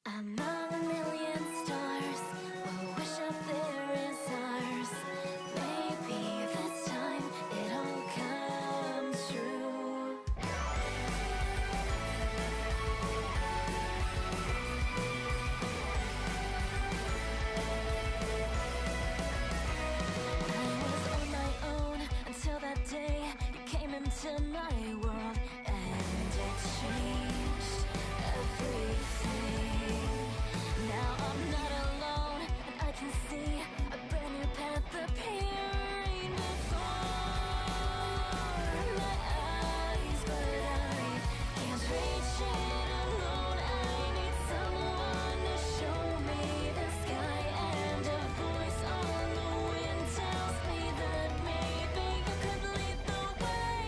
Among a million stars, we'll wish up there is ours. Maybe this time it all comes true. I was on my own until that day you came into my world, and it changed everything. Now I'm not alone, and I can see a brand new path appearing before my eyes, but I can't reach it alone. I need someone to show me the sky, and a voice on the wind tells me that maybe you could lead the way.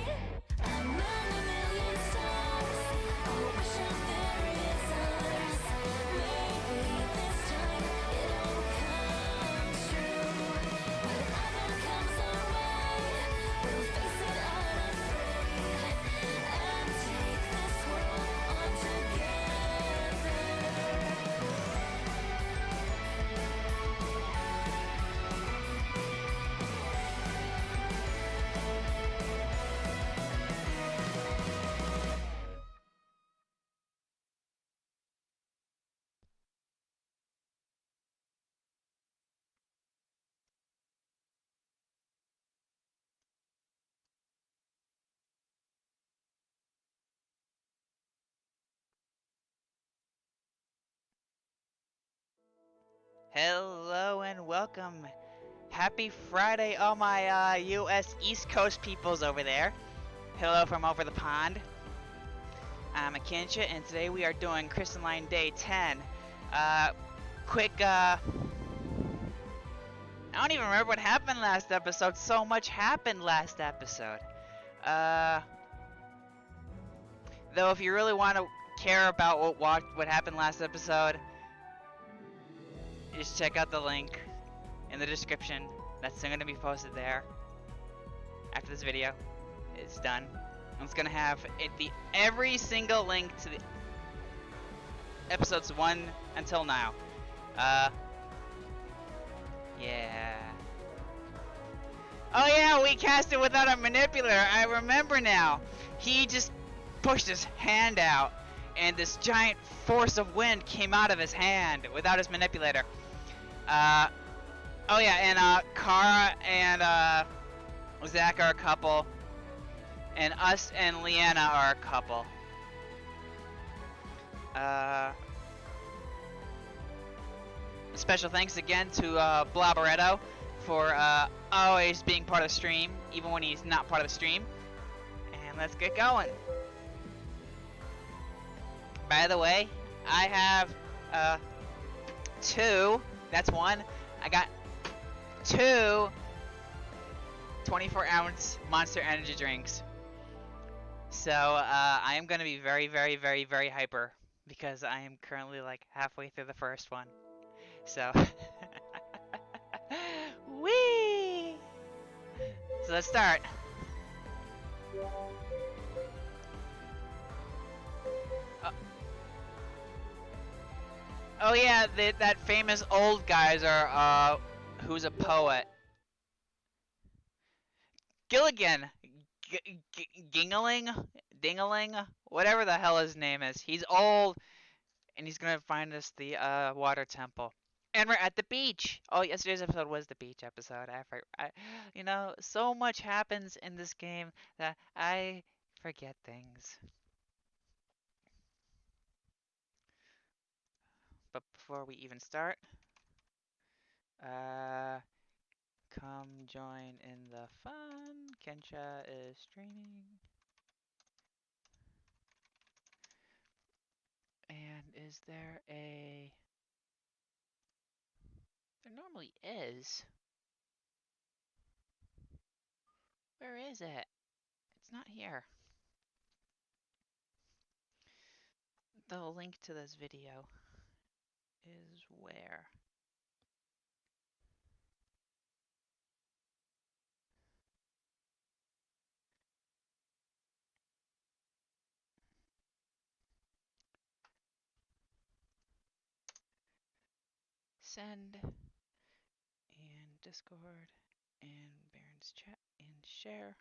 Among a million stars, I'll wish out there is ours. Maybe this time it all comes true. Whatever comes our way, we'll face it unafraid and take this world on together. Hello and welcome. Happy Friday, all my US East Coast peoples over there. Hello from over the pond. I'm Akincha, and today we are doing Crystalline Day 10. Quick, I don't even remember what happened last episode. So much happened last episode. Though if you really want to care about what happened last episode, just check out the link in the description. That's going to be posted there after this video is done. And it's going to have every single link to the episodes 1 until now. Yeah. Oh yeah, we cast it without a manipulator. I remember now. He just pushed his hand out, and this giant force of wind came out of his hand without his manipulator. Oh yeah, and Kara and Zach are a couple, and us and Leanna are a couple. Special thanks again to Blobberetto for always being part of the stream, even when he's not part of the stream. And let's get going. By the way, I have 2. That's 1. I got 2 24-ounce Monster Energy drinks. So I am going to be very, very, very, very hyper because I am currently like halfway through the first one. So, whee! So let's start. Oh yeah, that famous old geyser, who's a poet. Gilligan, Gingling, Dingaling, whatever the hell his name is. He's old, and he's gonna find us the water temple. And we're at the beach. Oh, yesterday's episode was the beach episode. You know, so much happens in this game that I forget things. But before we even start, come join in the fun. Kensha is streaming. And is there a... There normally is. Where is it? It's not here. The link to this video is where? send and Discord and Baron's chat and share.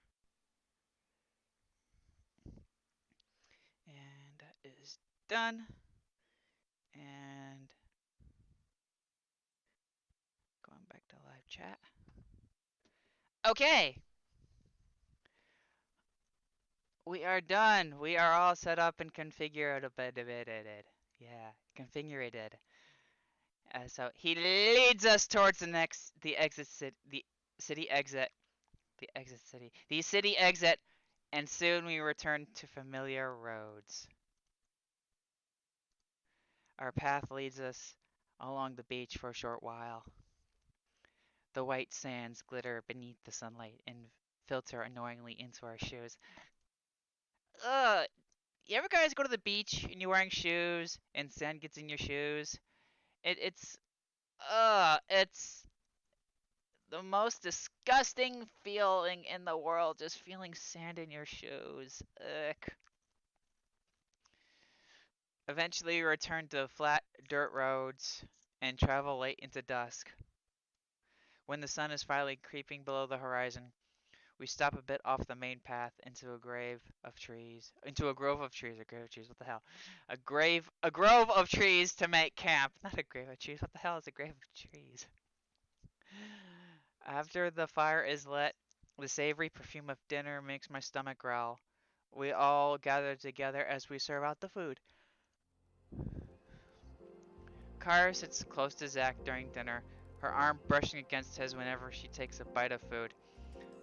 And that is done. And going back to live chat. Okay. We are done. We are all set up and configured. Yeah, configured. So he leads us towards the exit the city exit, the city exit, and soon we return to familiar roads. Our path leads us along the beach for a short while. The white sands glitter beneath the sunlight and filter annoyingly into our shoes. Ugh, you ever guys go to the beach and you're wearing shoes and sand gets in your shoes? It's the most disgusting feeling in the world, just feeling sand in your shoes. Ugh. Eventually, we return to flat dirt roads and travel late into dusk. When the sun is finally creeping below the horizon, we stop a bit off the main path into a grove of trees. What the hell? A grove of trees to make camp. Not a grave of trees. What the hell is a grave of trees? After the fire is lit, the savory perfume of dinner makes my stomach growl. We all gather together as we serve out the food. Kara sits close to Zach during dinner, her arm brushing against his whenever she takes a bite of food.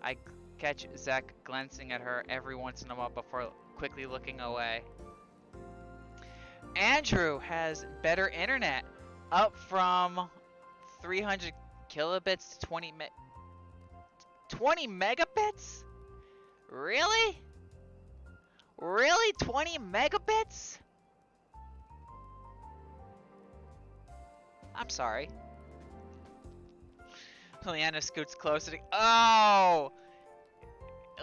I catch Zach glancing at her every once in a while before quickly looking away. Andrew has better internet, up from 300 kilobits to 20 megabits? Really? Really? 20 megabits? I'm sorry. Leanna scoots closer to. Oh!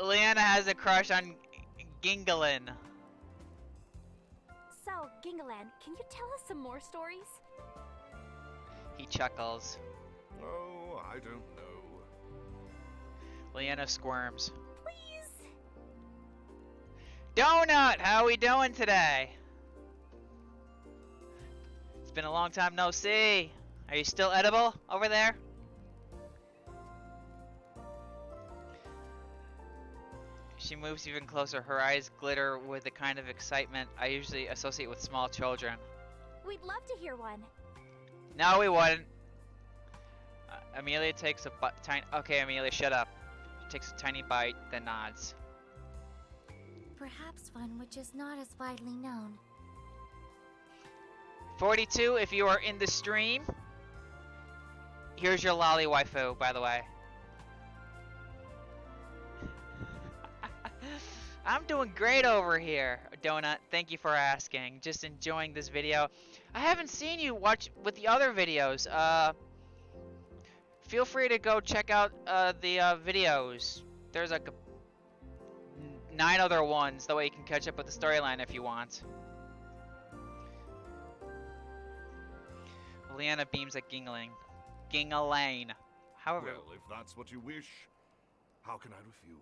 Leanna has a crush on Gingalin. So, Gingalan, can you tell us some more stories? He chuckles. Oh, I don't know. Leanna squirms. Please? Donut, how we doing today? It's been a long time no see. Are you still edible over there? She moves even closer. Her eyes glitter with the kind of excitement I usually associate with small children. We'd love to hear one. No, we wouldn't. Amelia takes a tiny. Okay, Amelia, shut up. She takes a tiny bite, then nods. Perhaps one which is not as widely known. 42, if you are in the stream, here's your lolly waifu, by the way. I'm doing great over here, Donut. Thank you for asking. Just enjoying this video. I haven't seen you watch with the other videos. Feel free to go check out the videos. There's like 9 other ones. That way you can catch up with the storyline if you want. Leanna beams at Gingalane. However, Well, if that's what you wish, how can I refuse?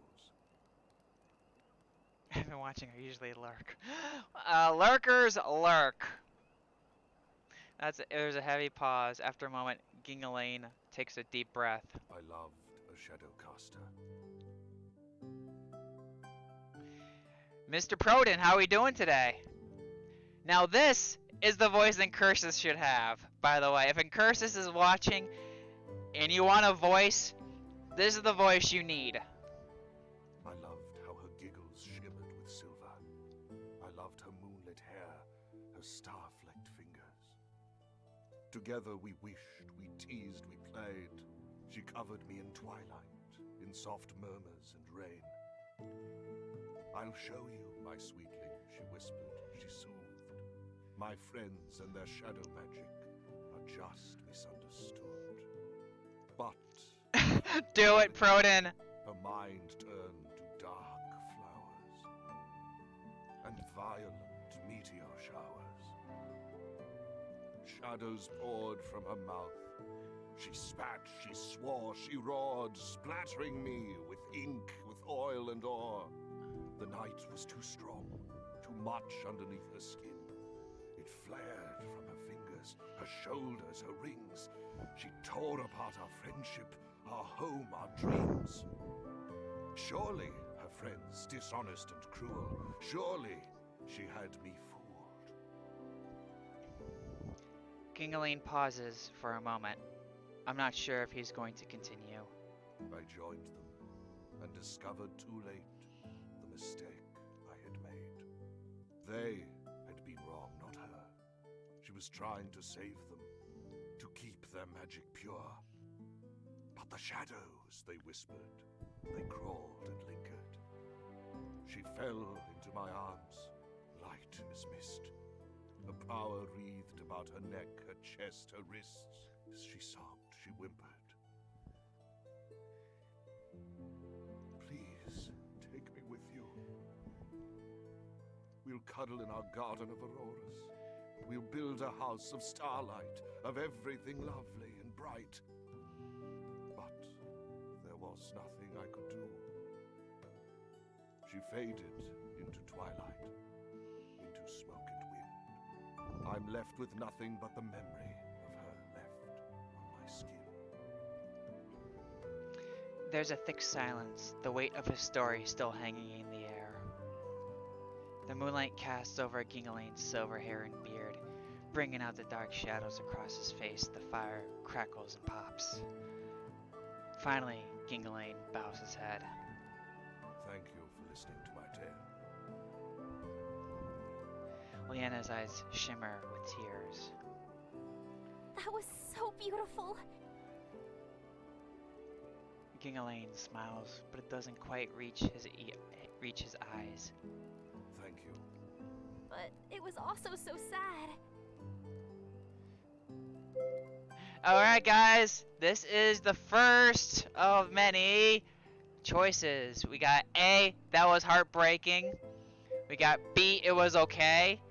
I've been watching her usually lurk. Lurkers lurk. There's a heavy pause. After a moment, Gingalane takes a deep breath. I loved a Shadowcaster. Mr. Proden, how are we doing today? Now this is the voice Incursus should have, by the way. If Incursus is watching and you want a voice, this is the voice you need. I loved how her giggles shimmered with silver. I loved her moonlit hair, her star-flecked fingers. Together we wished, we teased, we played. She covered me in twilight, in soft murmurs and rain. I'll show you, my sweetling, she whispered, she soothed. My friends and their shadow magic are just misunderstood. But Do it, Proden. her mind turned to dark flowers and violent meteor showers. Shadows poured from her mouth, She spat, she swore, she roared, splattering me with ink, with oil and ore. The night was too strong, too much underneath her skin. It flared from her fingers, her shoulders, her rings. She tore apart our friendship, our home, our dreams. Surely, her friends, dishonest and cruel, surely she had me fooled. Gingaline pauses for a moment. I'm not sure if he's going to continue. I joined them and discovered too late the mistake I had made. They had been wrong, not her. She was trying to save them, to keep their magic pure. But the shadows, they whispered, they crawled and lingered. She fell into my arms, light as mist. Her power wreathed about her neck, her chest, her wrists. As she sobbed, she whimpered. Please, take me with you. We'll cuddle in our garden of auroras. We'll build a house of starlight, of everything lovely and bright. But there was nothing I could do. She faded into twilight, into smoke and wind. I'm left with nothing but the memory of her left on my skin. There's a thick silence, the weight of his story still hanging in the air. The moonlight casts over Gingaline's silver hair and beard, bringing out the dark shadows across his face. The fire crackles and pops. Finally, Gingaline bows his head. Thank you for listening to my tale. Leanna's eyes shimmer with tears. That was so beautiful. Gingaline smiles, but it doesn't quite reach his eyes. Thank you. But it was also so sad. Alright guys, this is the first of many choices. We got A, that was heartbreaking. We got B, it was okay.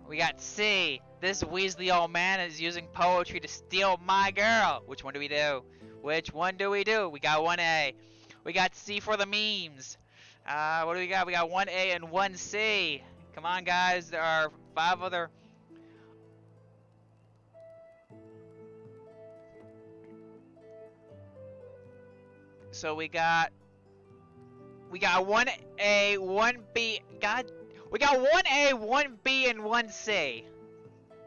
We got C, this Weasley old man is using poetry to steal my girl. Which one do we do? Which one do we do? We got 1A. We got C for the memes. What do we got? We got 1A and 1C. Come on guys, there are 5 other... So we got 1A, 1B, God, we got 1A, 1B, and 1C.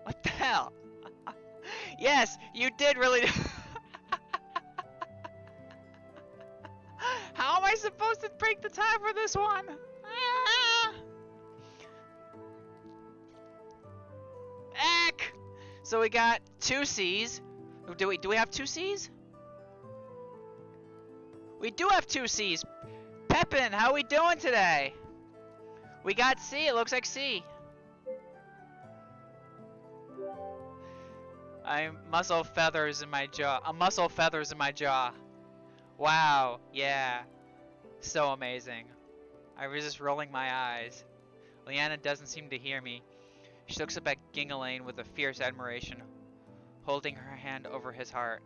What the hell? Yes, you did really. How am I supposed to break the tie for this one? Eck! So we got 2 C's. Do we have 2 C's? We do have 2 C's. Pepin, how we doing today? We got C. It looks like C. Muscle feathers in my jaw. Muscle feathers in my jaw. Wow. Yeah. So amazing. I was just rolling my eyes. Leanna doesn't seem to hear me. She looks up at Gingaline with a fierce admiration, holding her hand over his heart.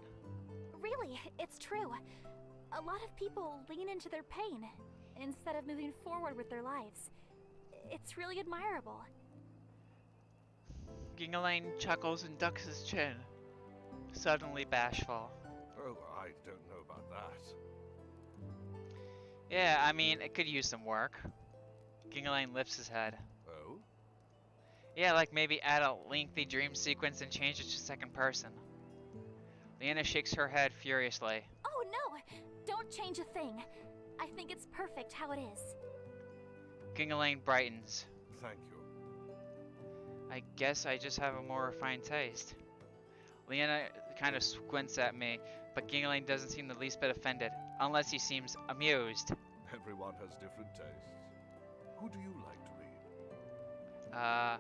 Really, it's true. A lot of people lean into their pain instead of moving forward with their lives. It's really admirable. Gingaline chuckles and ducks his chin, suddenly bashful. Oh, I don't know about that. Yeah, I mean, it could use some work. Gingaline lifts his head. Oh? Yeah, like maybe add a lengthy dream sequence and change it to second person. Leanna shakes her head furiously. Oh no! Don't change a thing. I think it's perfect how it is. Gingaline brightens. Thank you. I guess I just have a more refined taste. Leanna kind of squints at me, but Gingaline doesn't seem the least bit offended, unless he seems amused. Everyone has different tastes. Who do you like to read?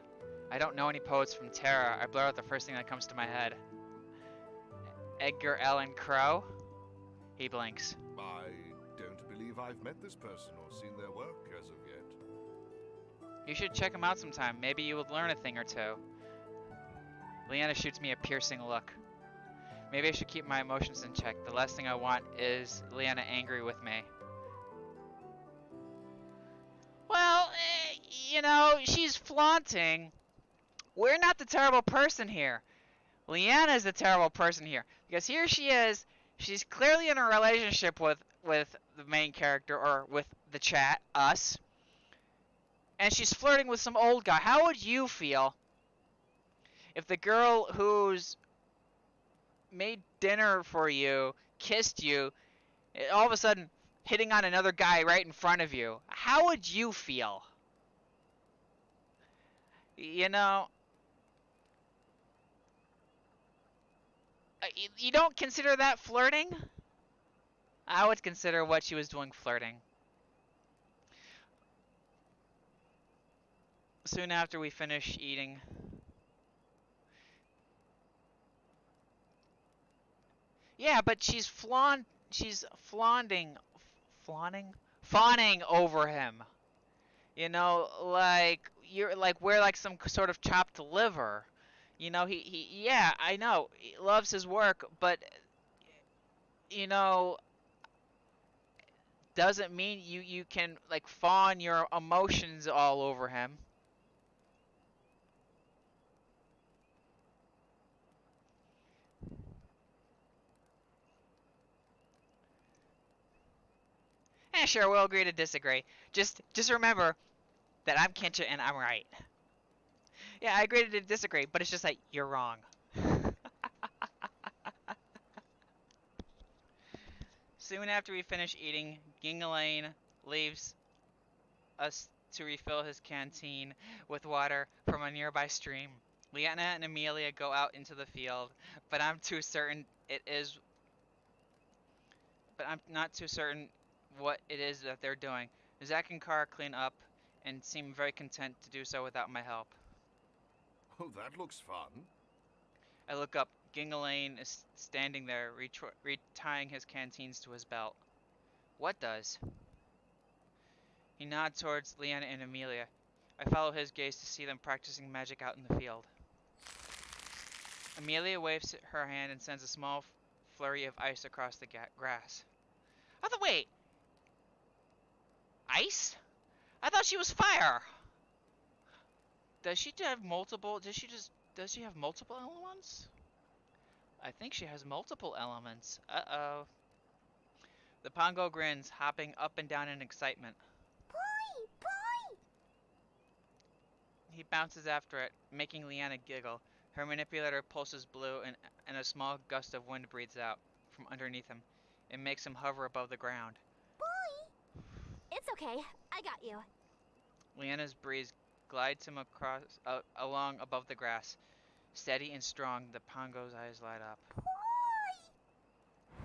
I don't know any poets from Terra. I blur out the first thing that comes to my head. Edgar Allan Crow? He blinks. I don't believe I've met this person or seen their work as of yet. You should check him out sometime. Maybe you would learn a thing or two. Leanna shoots me a piercing look. Maybe I should keep my emotions in check. The last thing I want is Leanna angry with me. Well, she's flaunting. We're not the terrible person here. Leanna is the terrible person here. Because here she is. She's clearly in a relationship with the main character, or with the chat, us. And she's flirting with some old guy. How would you feel if the girl who's made dinner for you, kissed you, all of a sudden hitting on another guy right in front of you? How would you feel? You know, you don't consider that flirting? I would consider what she was doing flirting. Soon after we finish eating, yeah, but she's fawning over him. Like you're like we're like some sort of chopped liver. Yeah, I know, he loves his work, but you know, doesn't mean you can like fawn your emotions all over him. Sure, we'll agree to disagree. Just remember that I'm Kincha and I'm right. Yeah, I agree to disagree, but it's just like you're wrong. Soon after we finish eating, Gingaline leaves us to refill his canteen with water from a nearby stream. Leanna and Amelia go out into the field, but I'm not too certain what it is that they're doing. Zach and Carr clean up and seem very content to do so without my help. Oh, that looks fun. I look up. Gingaline is standing there, retying his canteens to his belt. What does? He nods towards Leanna and Amelia. I follow his gaze to see them practicing magic out in the field. Amelia waves her hand and sends a small flurry of ice across the grass. Wait! Ice? I thought she was fire! Does she have multiple elements? I think she has multiple elements. Uh-oh. The Pongo grins, hopping up and down in excitement. Boy! Boy! He bounces after it, making Leanna giggle. Her manipulator pulses blue, and a small gust of wind breathes out from underneath him. It makes him hover above the ground. Boy! It's okay. I got you. Leanna's breeze glides him along above the grass. Steady and strong, the Pongo's eyes light up.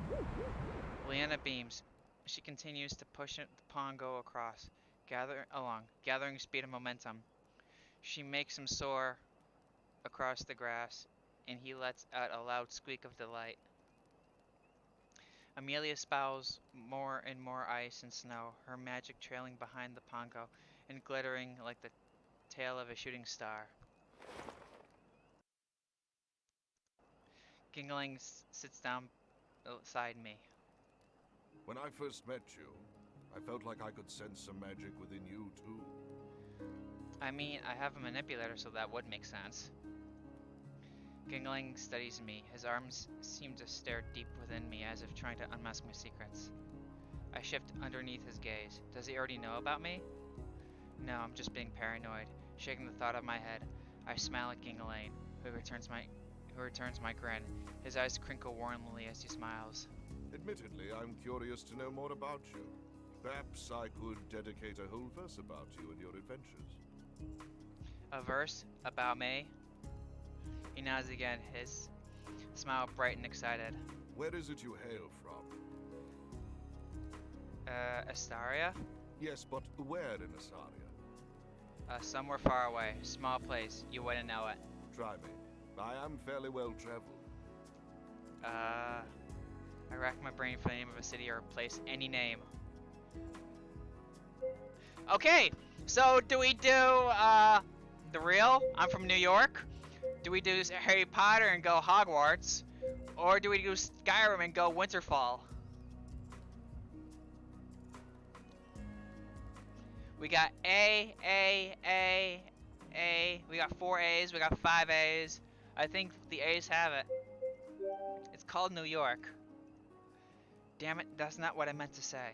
Boy! Leanna beams. She continues to push the Pongo across, gathering speed and momentum. She makes him soar across the grass, and he lets out a loud squeak of delight. Amelia spows more and more ice and snow, her magic trailing behind the Pongo and glittering like the tail of a shooting star. Gingling sits down beside me. When I first met you, I felt like I could sense some magic within you, too. I mean, I have a manipulator, so that would make sense. Gingling studies me. His arms seem to stare deep within me, as if trying to unmask my secrets. I shift underneath his gaze. Does he already know about me? No, I'm just being paranoid, shaking the thought of my head. I smile at Gingling, who returns my grin. His eyes crinkle warmly as he smiles. Admittedly, I'm curious to know more about you. Perhaps I could dedicate a whole verse about you and your adventures. A verse about me? He nods again, his smile bright and excited. Where is it you hail from? Astaria? Yes, but where in Asaria? Somewhere far away. Small place. You wouldn't know it. Try me. I am fairly well traveled. I rack my brain for the name of a city or a place. Any name. Okay, so do we do, the real? I'm from New York. Do we do Harry Potter and go Hogwarts? Or do we do Skyrim and go Winterfall? We got A. We got 4 A's. We got 5 A's. I think the A's have it. It's called New York. Damn it, that's not what I meant to say.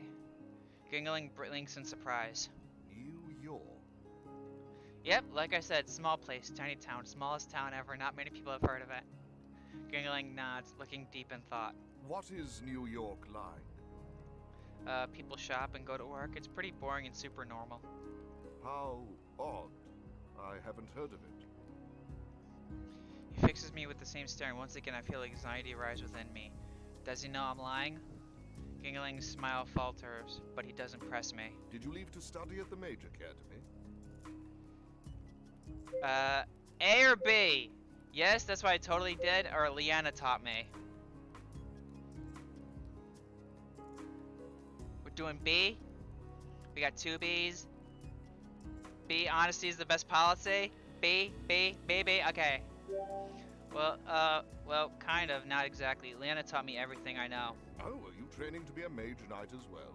Gingling blinks in surprise. New York. Yep, like I said, small place, tiny town, smallest town ever, not many people have heard of it. Gingling nods, looking deep in thought. What is New York like? People shop and go to work. It's pretty boring and super normal. How odd. I haven't heard of it. He fixes me with the same stare, and once again I feel anxiety rise within me. Does he know I'm lying? Gingling's smile falters, but he doesn't press me. Did you leave to study at the Mage Academy? A or B? Yes, that's what I totally did, or Leanna taught me. We're doing B. We got 2 B's. B, honesty is the best policy. B, B, B, B, okay. Well, kind of, not exactly. Leanna taught me everything I know. Oh, are you training to be a mage knight as well?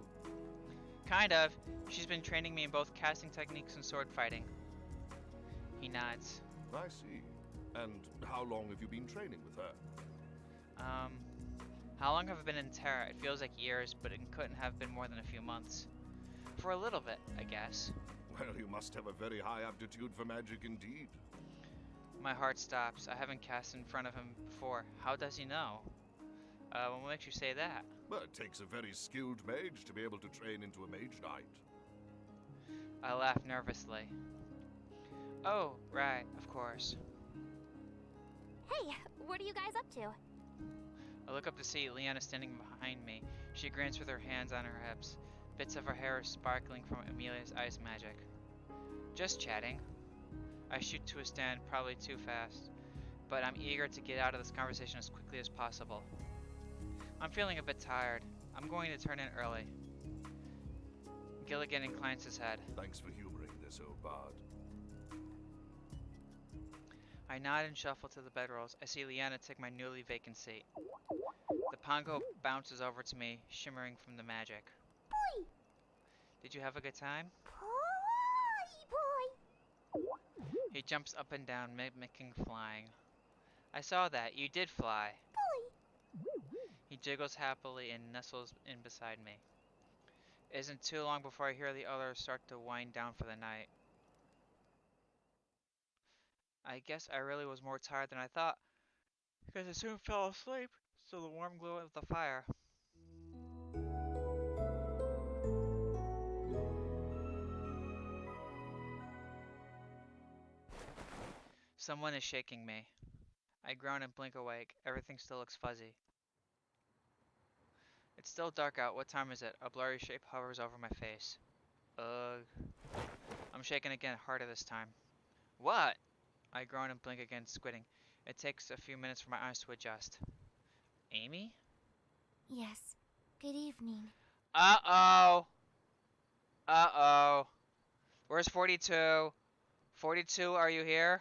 Kind of. She's been training me in both casting techniques and sword fighting. He nods. I see. And how long have you been training with her? How long have I been in Terra? It feels like years, but it couldn't have been more than a few months. For a little bit, I guess. Well, you must have a very high aptitude for magic indeed. My heart stops. I haven't cast in front of him before. How does he know? What makes you say that? Well, it takes a very skilled mage to be able to train into a mage knight. I laugh nervously. Oh, right, of course. Hey, what are you guys up to? I look up to see Leanna standing behind me. She grins with her hands on her hips. Bits of her hair are sparkling from Amelia's ice magic. Just chatting. I shoot to a stand, probably too fast, but I'm eager to get out of this conversation as quickly as possible. I'm feeling a bit tired. I'm going to turn in early. Gilligan inclines his head. Thanks for humoring this, old bard. I nod and shuffle to the bedrolls. I see Leanna take my newly vacant seat. The pongo bounces over to me, shimmering from the magic. Boy! Did you have a good time? Boy! He jumps up and down, mimicking flying. I saw that. You did fly. He jiggles happily and nestles in beside me. It isn't too long before I hear the others start to wind down for the night. I guess I really was more tired than I thought, because I soon fell asleep to the warm glow of the fire. Someone is shaking me. I groan and blink awake. Everything still looks fuzzy. It's still dark out. What time is it? A blurry shape hovers over my face. Ugh. I'm shaken again, harder this time. What? I groan and blink again, squinting. It takes a few minutes for my eyes to adjust. Amy? Yes. Good evening. Uh-oh. Uh-oh. Where's 42? 42, are you here?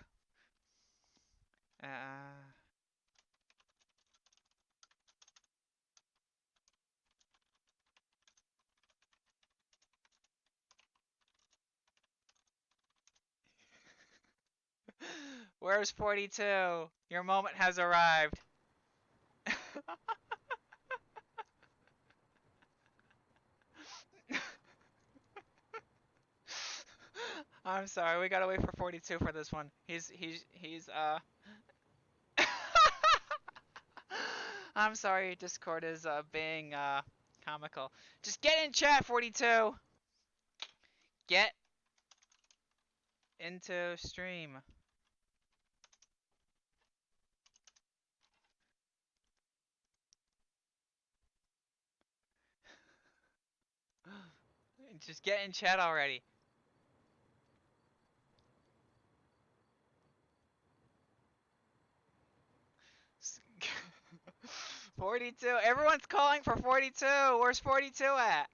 Where's 42? Your moment has arrived. I'm sorry, we gotta wait for 42 for this one. He's I'm sorry, Discord is being comical. Just get in chat, 42. Get into stream. Just get in chat already. S- 42. Everyone's calling for 42. Where's 42 at?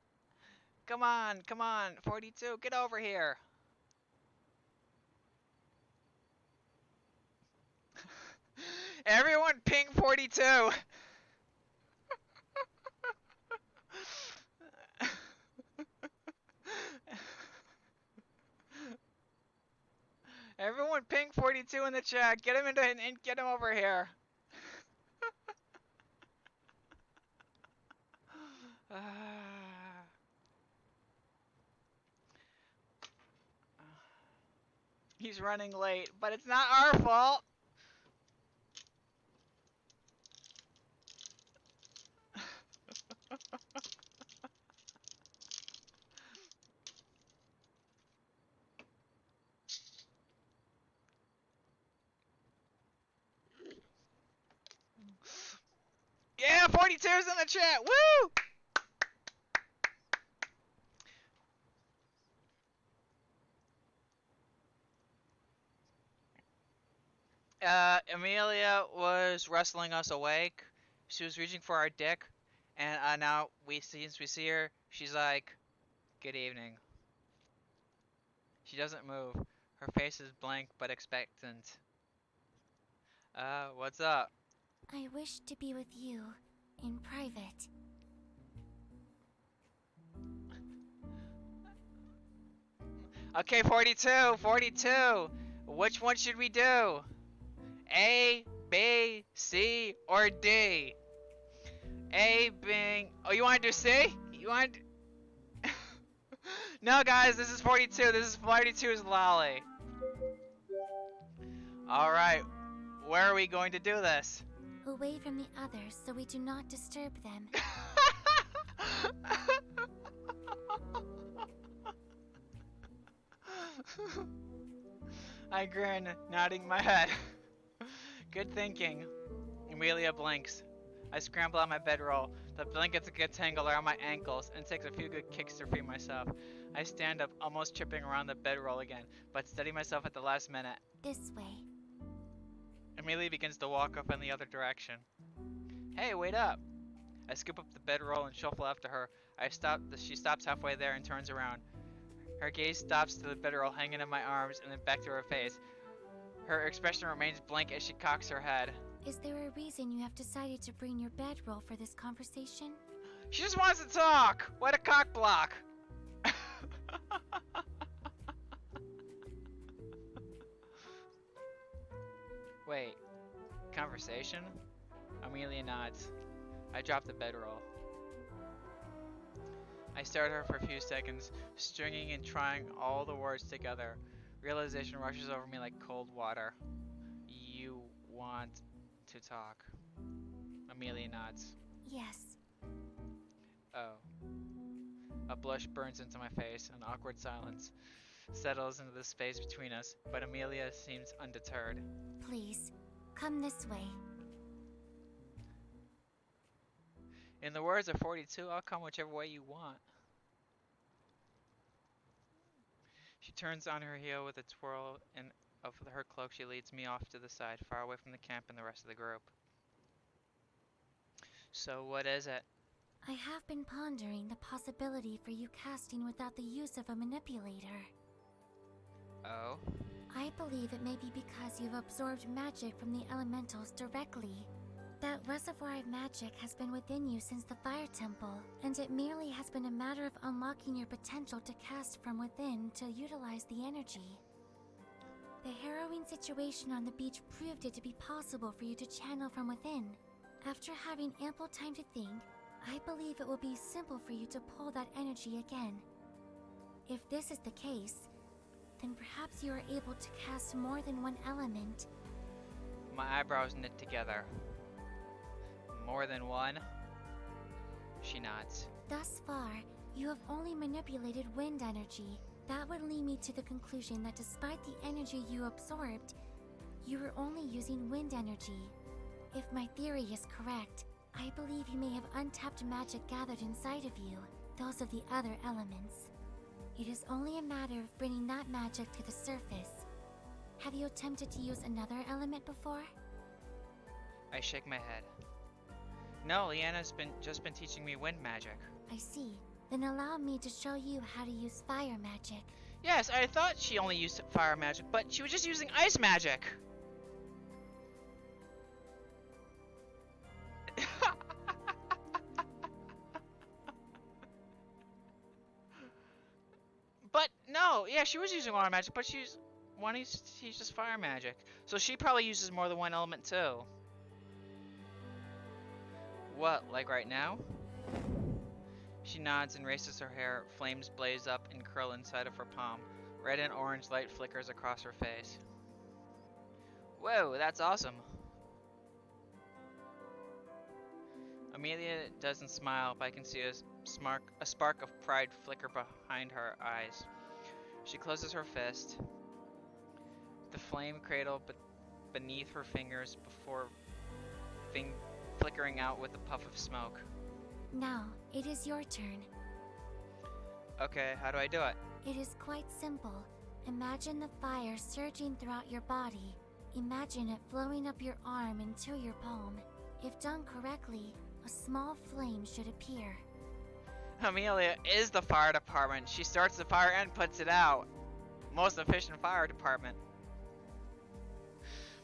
Come on, come on. 42, get over here. Everyone ping 42. Everyone ping 42 in the chat. Get him into and get him over here. He's running late, but it's not our fault. Yeah, 42's in the chat. Woo! Amelia was wrestling us awake. She was reaching for our dick, and now since we see her, she's like, "Good evening." She doesn't move. Her face is blank but expectant. What's up? I wish to be with you in private. Okay, 42, 42. Which one should we do? A, B, C, or D? A being... Oh, you want to do C? You want to... No, guys, this is 42. This is 42's lolly. Alright, where are we going to do this? Away from the others so we do not disturb them. I grin, nodding my head. Good thinking. Amelia blinks. I scramble on my bedroll. The blankets get tangled around my ankles and takes a few good kicks to free myself. I stand up, almost tripping around the bedroll again, but steady myself at the last minute. This way. Amelia begins to walk up in the other direction. Hey, wait up! I scoop up the bedroll and shuffle after her. She stops halfway there and turns around. Her gaze stops to the bedroll hanging in my arms and then back to her face. Her expression remains blank as she cocks her head. Is there a reason you have decided to bring your bedroll for this conversation? She just wants to talk! What a cock block! Wait, conversation? Amelia nods. I drop the bedroll. I stare at her for a few seconds, stringing and trying all the words together. Realization rushes over me like cold water. You want to talk? Amelia nods. Yes. Oh. A blush burns into my face. An awkward silence settles into the space between us, but Amelia seems undeterred. Please, come this way. In the words of 42, I'll come whichever way you want. She turns on her heel with a twirl of her cloak. She leads me off to the side, far away from the camp and the rest of the group. So what is it? I have been pondering the possibility for you casting without the use of a manipulator. Oh? I believe it may be because you've absorbed magic from the elementals directly. That reservoir of magic has been within you since the Fire Temple, and it merely has been a matter of unlocking your potential to cast from within to utilize the energy. The harrowing situation on the beach proved it to be possible for you to channel from within. After having ample time to think, I believe it will be simple for you to pull that energy again. If this is the case, then perhaps you are able to cast more than one element. My eyebrows knit together. More than one? She nods. Thus far, you have only manipulated wind energy. That would lead me to the conclusion that despite the energy you absorbed, you were only using wind energy. If my theory is correct, I believe you may have untapped magic gathered inside of you, those of the other elements. It is only a matter of bringing that magic to the surface. Have you attempted to use another element before? I shake my head. No, Leanna's just been teaching me wind magic. I see. Then allow me to show you how to use fire magic. Yes, I thought she only used fire magic, but she was just using ice magic. But no, yeah, she was using water magic, but she's... Why don't you teach us fire magic? So she probably uses more than one element too. What, like right now? She nods and raises her hair. Flames blaze up and curl inside of her palm. Red and orange light flickers across her face. Whoa, that's awesome. Amelia doesn't smile, but I can see a spark of pride flicker behind her eyes. She closes her fist. The flame cradle beneath her fingers before flickering out with a puff of smoke. Now, it is your turn. Okay, how do I do it? It is quite simple. Imagine the fire surging throughout your body. Imagine it flowing up your arm into your palm. If done correctly, a small flame should appear. Amelia is the fire department. She starts the fire and puts it out. Most efficient fire department.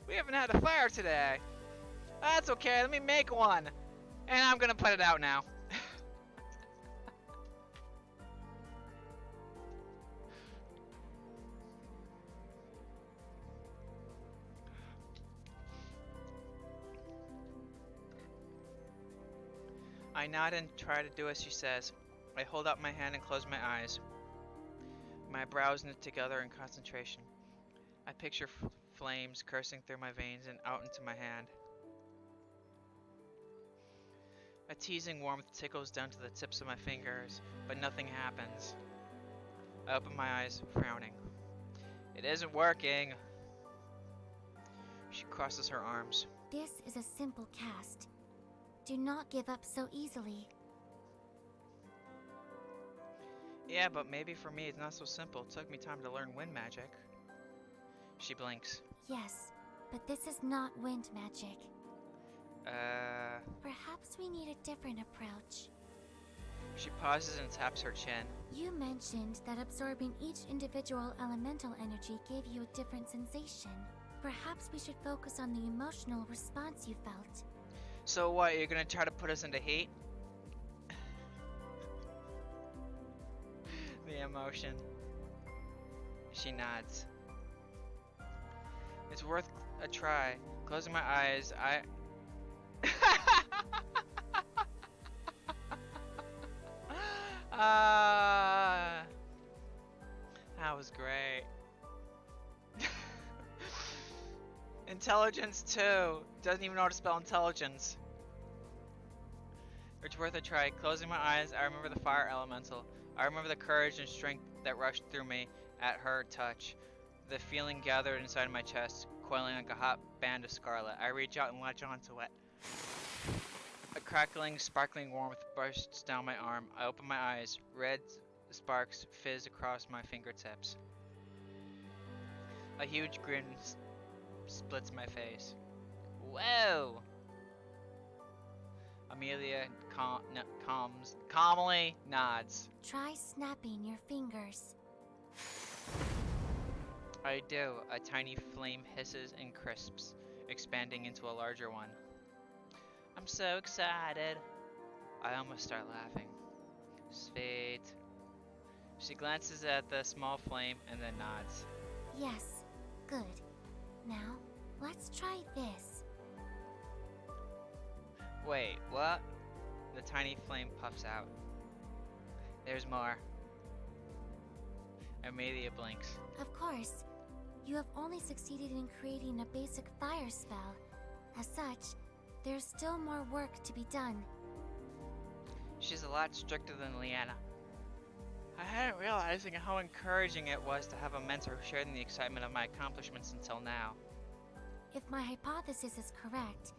We haven't had a fire today. That's okay, let me make one. And I'm gonna put it out now. I nod and try to do as she says. I hold out my hand and close my eyes. My brows knit together in concentration. I picture flames coursing through my veins and out into my hand. A teasing warmth tickles down to the tips of my fingers, but nothing happens. I open my eyes, frowning. It isn't working. She crosses her arms. This is a simple cast. Do not give up so easily. Yeah, but maybe for me it's not so simple. It took me time to learn wind magic. She blinks. Yes, but this is not wind magic. Perhaps we need a different approach. She pauses and taps her chin. You mentioned that absorbing each individual elemental energy gave you a different sensation. Perhaps we should focus on the emotional response you felt. So what, you're gonna try to put us into heat? The emotion. She nods. It's worth a try. Closing my eyes, that was great. Intelligence 2. Doesn't even know how to spell intelligence. It's worth a try. Closing my eyes, I remember the fire elemental. I remember the courage and strength that rushed through me at her touch. The feeling gathered inside my chest, coiling like a hot band of scarlet. I reach out and latch onto it. A crackling, sparkling warmth bursts down my arm. I open my eyes. Red sparks fizz across my fingertips. A huge grin splits my face. Whoa! Amelia calmly nods. Try snapping your fingers. I do. A tiny flame hisses and crisps, expanding into a larger one. I'm so excited. I almost start laughing. Sweet. She glances at the small flame and then nods. Yes, good. Now, let's try this. Wait, what? The tiny flame puffs out. There's more. Amelia blinks. Of course, you have only succeeded in creating a basic fire spell. As such, there's still more work to be done. She's a lot stricter than Leanna. I hadn't realized how encouraging it was to have a mentor who shared in the excitement of my accomplishments until now. If my hypothesis is correct,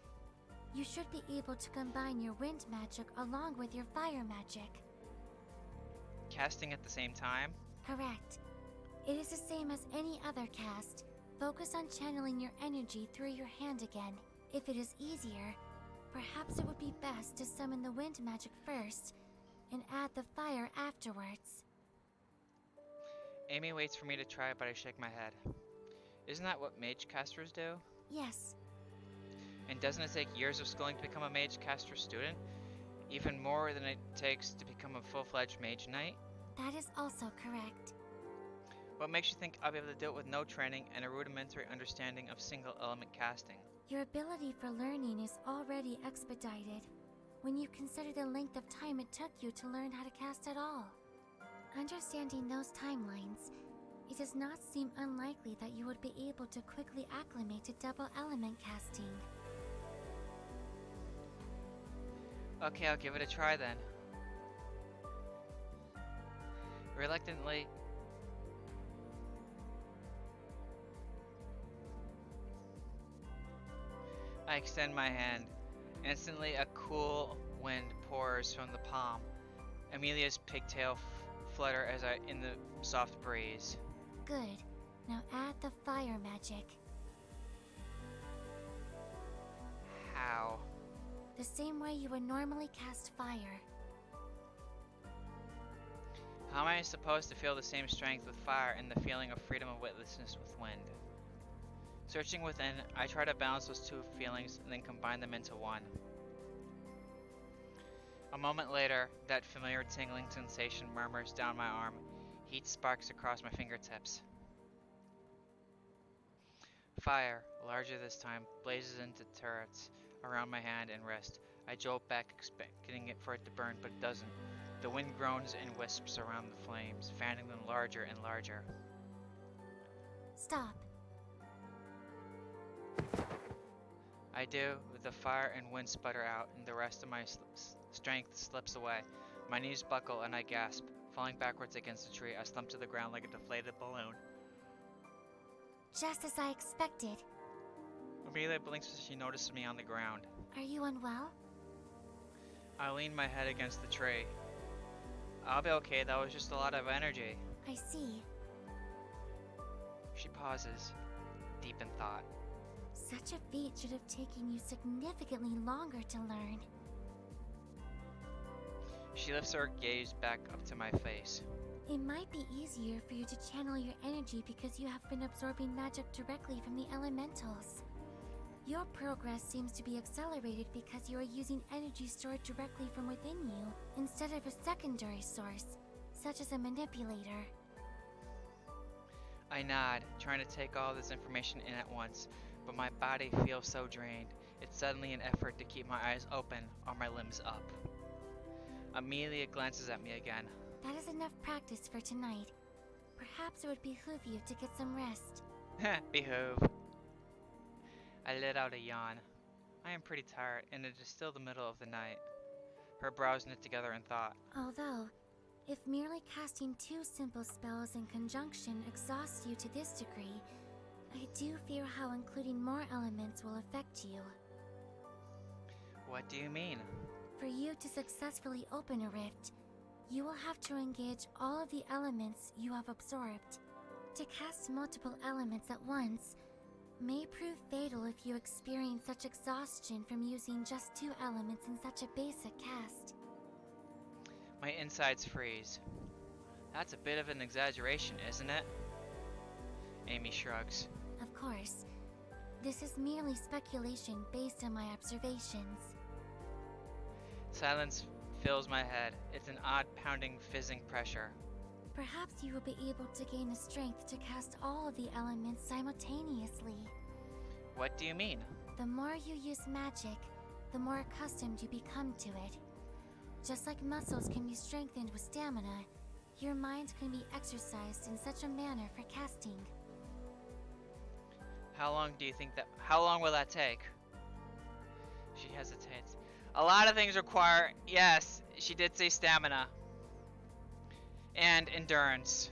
you should be able to combine your wind magic along with your fire magic. Casting at the same time? Correct. It is the same as any other cast. Focus on channeling your energy through your hand again. If it is easier, perhaps it would be best to summon the wind magic first and add the fire afterwards. Amy waits for me to try, but I shake my head. Isn't that what mage casters do? Yes. And doesn't it take years of schooling to become a mage caster student? Even more than it takes to become a full-fledged mage knight? That is also correct. What makes you think I'll be able to do it with no training and a rudimentary understanding of single element casting? Your ability for learning is already expedited when you consider the length of time it took you to learn how to cast at all. Understanding those timelines, it does not seem unlikely that you would be able to quickly acclimate to double element casting. Okay, I'll give it a try then. Reluctantly, I extend my hand. Instantly, a cool wind pours from the palm. Amelia's pigtail flutter as I in the soft breeze. Good. Now add the fire magic. How? The same way you would normally cast fire. How am I supposed to feel the same strength with fire and the feeling of freedom and witlessness with wind? Searching within, I try to balance those two feelings and then combine them into one. A moment later, that familiar tingling sensation murmurs down my arm. Heat sparks across my fingertips. Fire, larger this time, blazes into turrets around my hand and wrist. I jolt back, expecting it for it to burn, but it doesn't. The wind groans and wisps around the flames, fanning them larger and larger. Stop. I do. The fire and wind sputter out, and the rest of my strength slips away. My knees buckle, and I gasp. Falling backwards against the tree, I slump to the ground like a deflated balloon. Just as I expected. Amelia blinks as she notices me on the ground. Are you unwell? I lean my head against the tree. I'll be okay, that was just a lot of energy. I see. She pauses, deep in thought. Such a feat should have taken you significantly longer to learn. She lifts her gaze back up to my face. It might be easier for you to channel your energy because you have been absorbing magic directly from the elementals. Your progress seems to be accelerated because you are using energy stored directly from within you instead of a secondary source, such as a manipulator. I nod, trying to take all this information in at once, but my body feels so drained. It's suddenly an effort to keep my eyes open or my limbs up. Amelia glances at me again. That is enough practice for tonight. Perhaps it would behoove you to get some rest. Behoove. I let out a yawn. I am pretty tired, and it is still the middle of the night. Her brows knit together in thought. Although, if merely casting two simple spells in conjunction exhausts you to this degree, I do fear how including more elements will affect you. What do you mean? For you to successfully open a rift, you will have to engage all of the elements you have absorbed. To cast multiple elements at once may prove fatal if you experience such exhaustion from using just two elements in such a basic cast. My insides freeze. That's a bit of an exaggeration, isn't it? Amy shrugs. Of course, this is merely speculation based on my observations. Silence fills my head. It's an odd pounding, fizzing pressure. Perhaps you will be able to gain the strength to cast all of the elements simultaneously. What do you mean? The more you use magic, the more accustomed you become to it. Just like muscles can be strengthened with stamina, your mind can be exercised in such a manner for casting. How long will that take? She hesitates. A lot of things require, yes, she did say stamina. And endurance.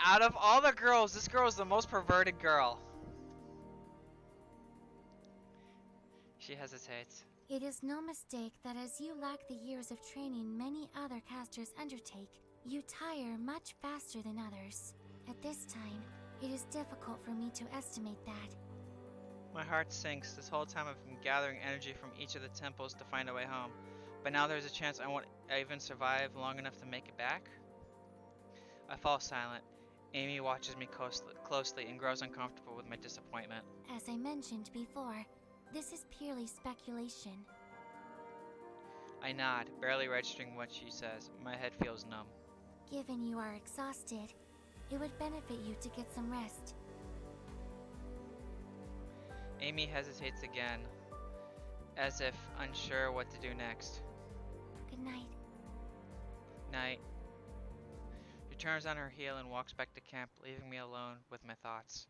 Out of all the girls, this girl is the most perverted girl. She hesitates. It is no mistake that as you lack the years of training many other casters undertake, you tire much faster than others. At this time, it is difficult for me to estimate that. My heart sinks. This whole time I've been gathering energy from each of the temples to find a way home. But now there's a chance I won't even survive long enough to make it back? I fall silent. Amy watches me closely and grows uncomfortable with my disappointment. As I mentioned before, this is purely speculation. I nod, barely registering what she says. My head feels numb. Given you are exhausted, it would benefit you to get some rest. Amy hesitates again, as if unsure what to do next. Good night. Night. She turns on her heel and walks back to camp, leaving me alone with my thoughts.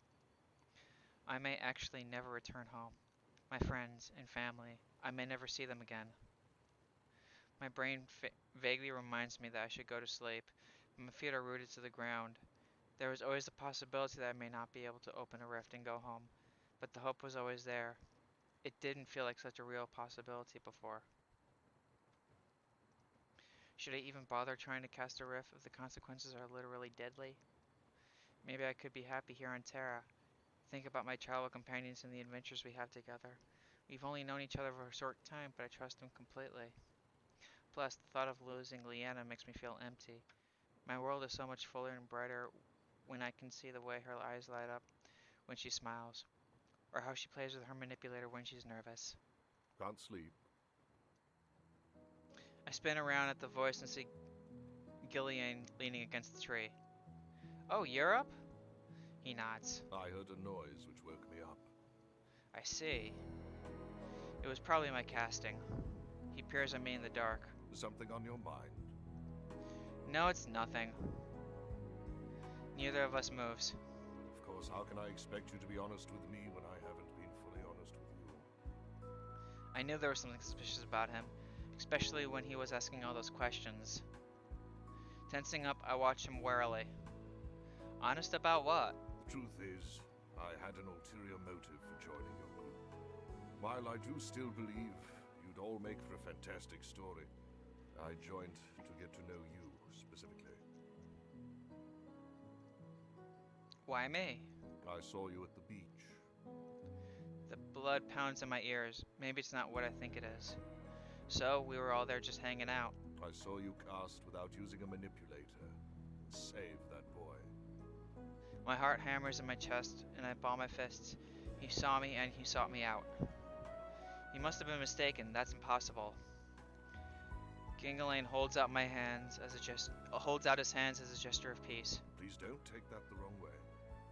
I may actually never return home. My friends and family, I may never see them again. My brain vaguely reminds me that I should go to sleep, but my feet are rooted to the ground. There was always the possibility that I may not be able to open a rift and go home, but the hope was always there. It didn't feel like such a real possibility before. Should I even bother trying to cast a rift if the consequences are literally deadly? Maybe I could be happy here on Terra. Think about my travel companions and the adventures we have together. We've only known each other for a short time, but I trust them completely. Plus, the thought of losing Leanna makes me feel empty. My world is so much fuller and brighter when I can see the way her eyes light up when she smiles, or how she plays with her manipulator when she's nervous. Can't sleep. I spin around at the voice and see Gillian leaning against the tree. Oh, you're up? He nods. I heard a noise which woke me up. I see. It was probably my casting. He peers at me in the dark. Something on your mind? No, it's nothing. Neither of us moves. Of course, how can I expect you to be honest with me when I haven't been fully honest with you? I knew there was something suspicious about him, especially when he was asking all those questions. Tensing up, I watched him warily. Honest about what? The truth is, I had an ulterior motive for joining your group. While I do still believe you'd all make for a fantastic story, I joined to get to know you specifically. Why me? I saw you at the beach. The blood pounds in my ears. Maybe it's not what I think it is. So, we were all there just hanging out. I saw you cast without using a manipulator. Save that boy. My heart hammers in my chest, and I ball my fists. He saw me, and he sought me out. He must have been mistaken. That's impossible. Gingalain holds out holds out his hands as a gesture of peace. Please don't take that the wrong way.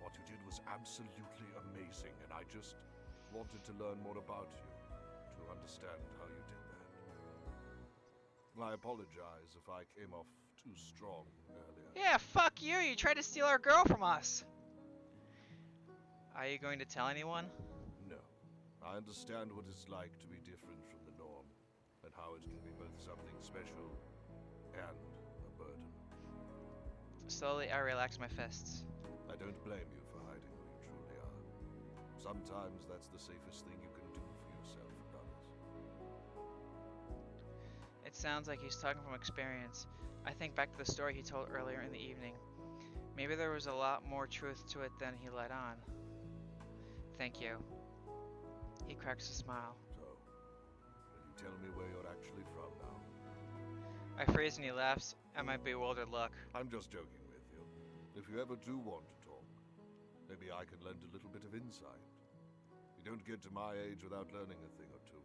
What you did was absolutely amazing, and I just wanted to learn more about you, to understand how you did that. I apologize if I came off too strong earlier. Yeah, fuck you! You tried to steal our girl from us! Are you going to tell anyone? No. I understand what it's like to be different from the norm, and how it can be both something special and a burden. Slowly, I relax my fists. I don't blame you for hiding who you truly are. Sometimes that's the safest thing you can do for yourself and others. It sounds like he's talking from experience. I think back to the story he told earlier in the evening. Maybe there was a lot more truth to it than he let on. Thank you. He cracks a smile. So, will you tell me where you're actually from now? I freeze and he laughs at my bewildered look. I'm just joking with you. If you ever do want to talk, maybe I can lend a little bit of insight. You don't get to my age without learning a thing or two.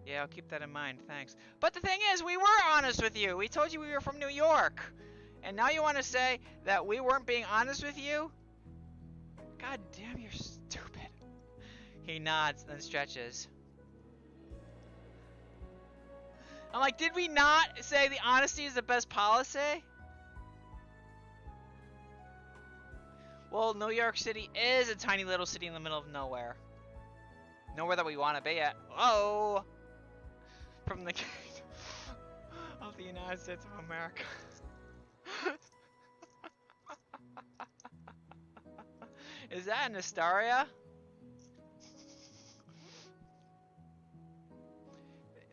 Yeah, I'll keep that in mind, thanks. But the thing is, we were honest with you. We told you we were from New York. And now you want to say that we weren't being honest with you? God damn, you're stupid. He nods, then stretches. I'm like, did we not say the honesty is the best policy? Well, New York City is a tiny little city in the middle of nowhere. Nowhere that we want to be at. Oh! From the of the United States of America. Is that an Astaria?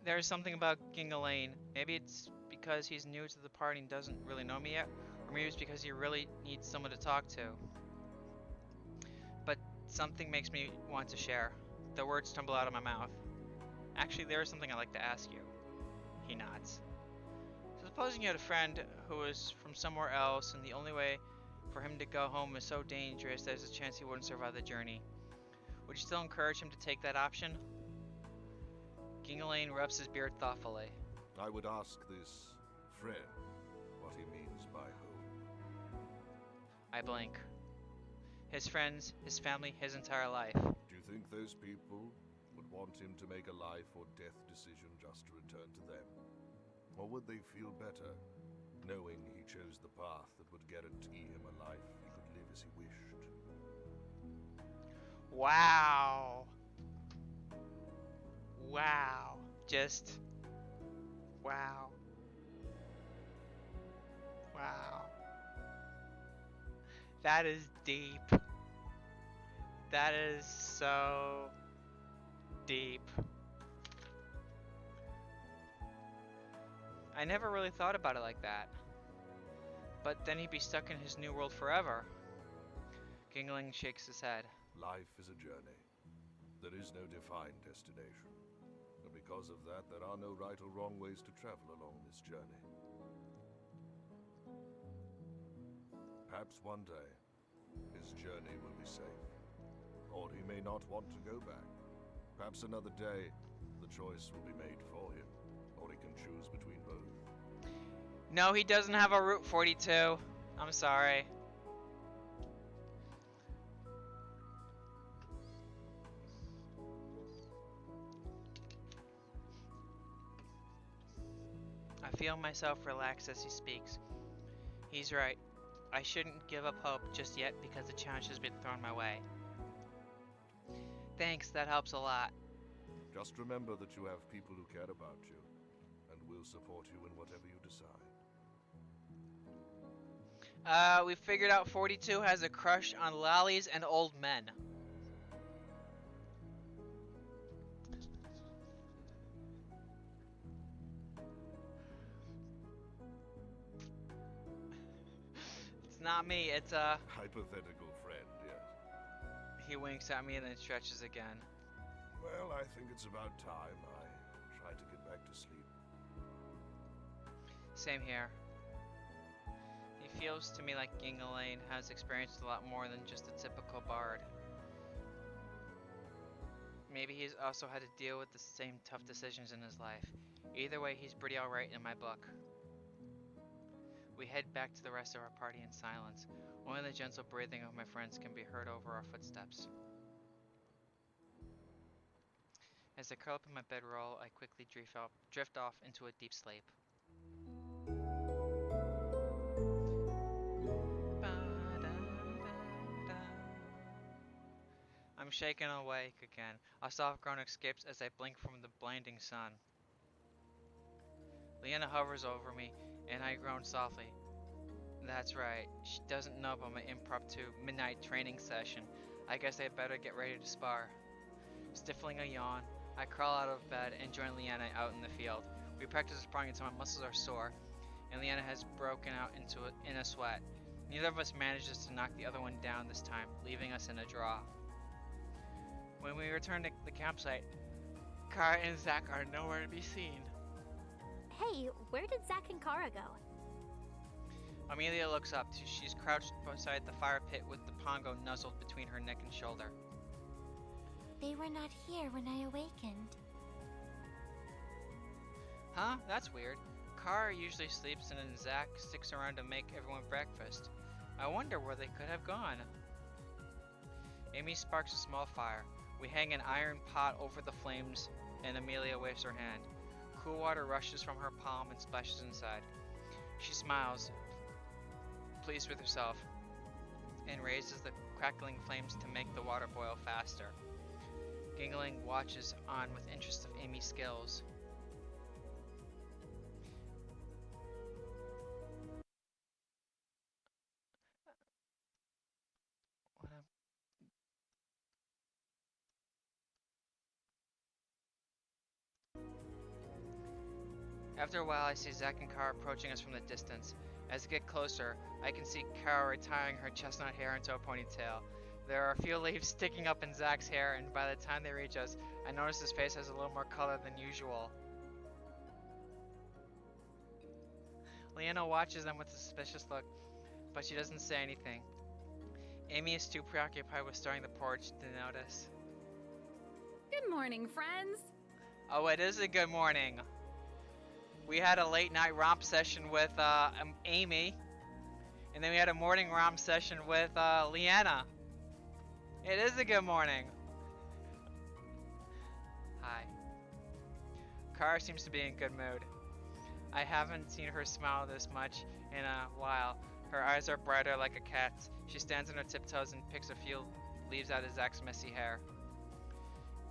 There's something about Gingalain. Maybe it's because he's new to the party and doesn't really know me yet. Or maybe it's because he really needs someone to talk to. But something makes me want to share. The words tumble out of my mouth. Actually, there is something I'd like to ask you. He nods. So supposing you had a friend who was from somewhere else and the only way for him to go home is so dangerous there's a chance he wouldn't survive the journey. Would you still encourage him to take that option? Gingaline rubs his beard thoughtfully. I would ask this friend what he means by home. I blink. His friends, his family, his entire life. Do you think those people would want him to make a life or death decision just to return to them? Or would they feel better knowing he chose the path that would guarantee him a life he could live as he wished? Wow. Wow. Just. Wow. Wow. That is deep. That is so deep. I never really thought about it like that. But then he'd be stuck in his new world forever. Gingling shakes his head. Life is a journey. There is no defined destination. And because of that, there are no right or wrong ways to travel along this journey. Perhaps one day, his journey will be safe. Or he may not want to go back. Perhaps another day, the choice will be made for him. Or he can choose between both. No, he doesn't have a Route 42. I'm sorry. I feel myself relax as he speaks. He's right. I shouldn't give up hope just yet because the challenge has been thrown my way. Thanks, that helps a lot. Just remember that you have people who care about you and will support you in whatever you decide. We figured out 42 has a crush on lollies and old men. It's not me, it's Hypothetical friend, yes. He winks at me and then stretches again. Well, I think it's about time I try to get back to sleep. Same here. He feels to me like Gingaline has experienced a lot more than just a typical bard. Maybe he's also had to deal with the same tough decisions in his life. Either way, he's pretty alright in my book. We head back to the rest of our party in silence. Only the gentle breathing of my friends can be heard over our footsteps. As I curl up in my bedroll, I quickly drift off into a deep sleep. I'm shaken awake again. A soft groan escapes as I blink from the blinding sun. Leanna hovers over me, and I groan softly. That's right, she doesn't know about my impromptu midnight training session. I guess I better get ready to spar. Stifling a yawn, I crawl out of bed and join Leanna out in the field. We practice sparring until my muscles are sore, and Leanna has broken out in a sweat. Neither of us manages to knock the other one down this time, leaving us in a draw. When we return to the campsite, Kara and Zach are nowhere to be seen. Hey, where did Zach and Kara go? Amelia looks up. She's crouched beside the fire pit with the pongo nuzzled between her neck and shoulder. They were not here when I awakened. Huh? That's weird. Kara usually sleeps and then Zach sticks around to make everyone breakfast. I wonder where they could have gone. Amy sparks a small fire. We hang an iron pot over the flames and Amelia waves her hand. Cool water rushes from her palm and splashes inside. She smiles, pleased with herself, and raises the crackling flames to make the water boil faster. Gingling watches on with interest of Amy's skills. After a while, I see Zach and Kara approaching us from the distance. As I get closer, I can see Kara retying her chestnut hair into a ponytail. There are a few leaves sticking up in Zach's hair, and by the time they reach us, I notice his face has a little more color than usual. Leanna watches them with a suspicious look, but she doesn't say anything. Amy is too preoccupied with starting the porch to notice. Good morning, friends. Oh, it is a good morning. We had a late night romp session with Amy, and then we had a morning romp session with Leanna. It is a good morning. Hi. Kara seems to be in good mood. I haven't seen her smile this much in a while. Her eyes are brighter like a cat's. She stands on her tiptoes and picks a few leaves out of Zach's messy hair.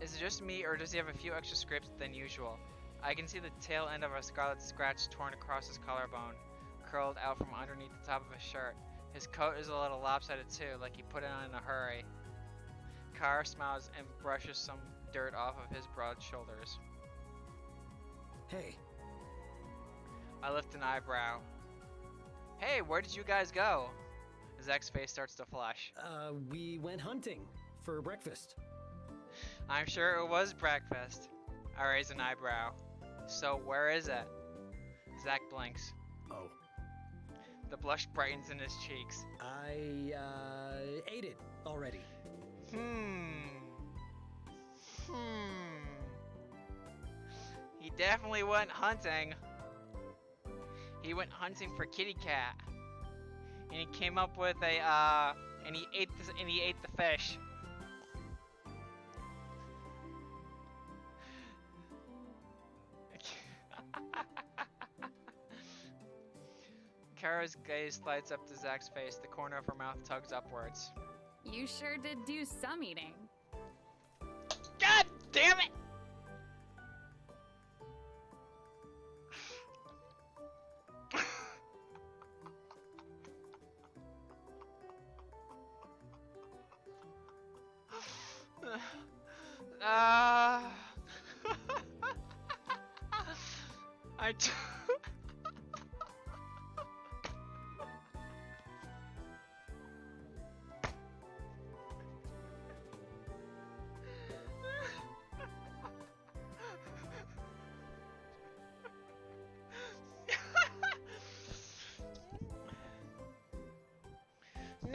Is it just me, or does he have a few extra scrapes than usual? I can see the tail end of a scarlet scratch torn across his collarbone, curled out from underneath the top of his shirt. His coat is a little lopsided too, like he put it on in a hurry. Kara smiles and brushes some dirt off of his broad shoulders. Hey, I lift an eyebrow. Hey, where did you guys go? Zach's face starts to flush. we went hunting for breakfast. I'm sure it was breakfast. I raise an eyebrow. So where is it? Zach blinks. Oh, The blush brightens in his cheeks. I, ate it already. He definitely went hunting. He went hunting for kitty cat. And he came up with a and he ate the fish. Kara's gaze slides up to Zach's face. The corner of her mouth tugs upwards. You sure did do some eating. God damn it! I t-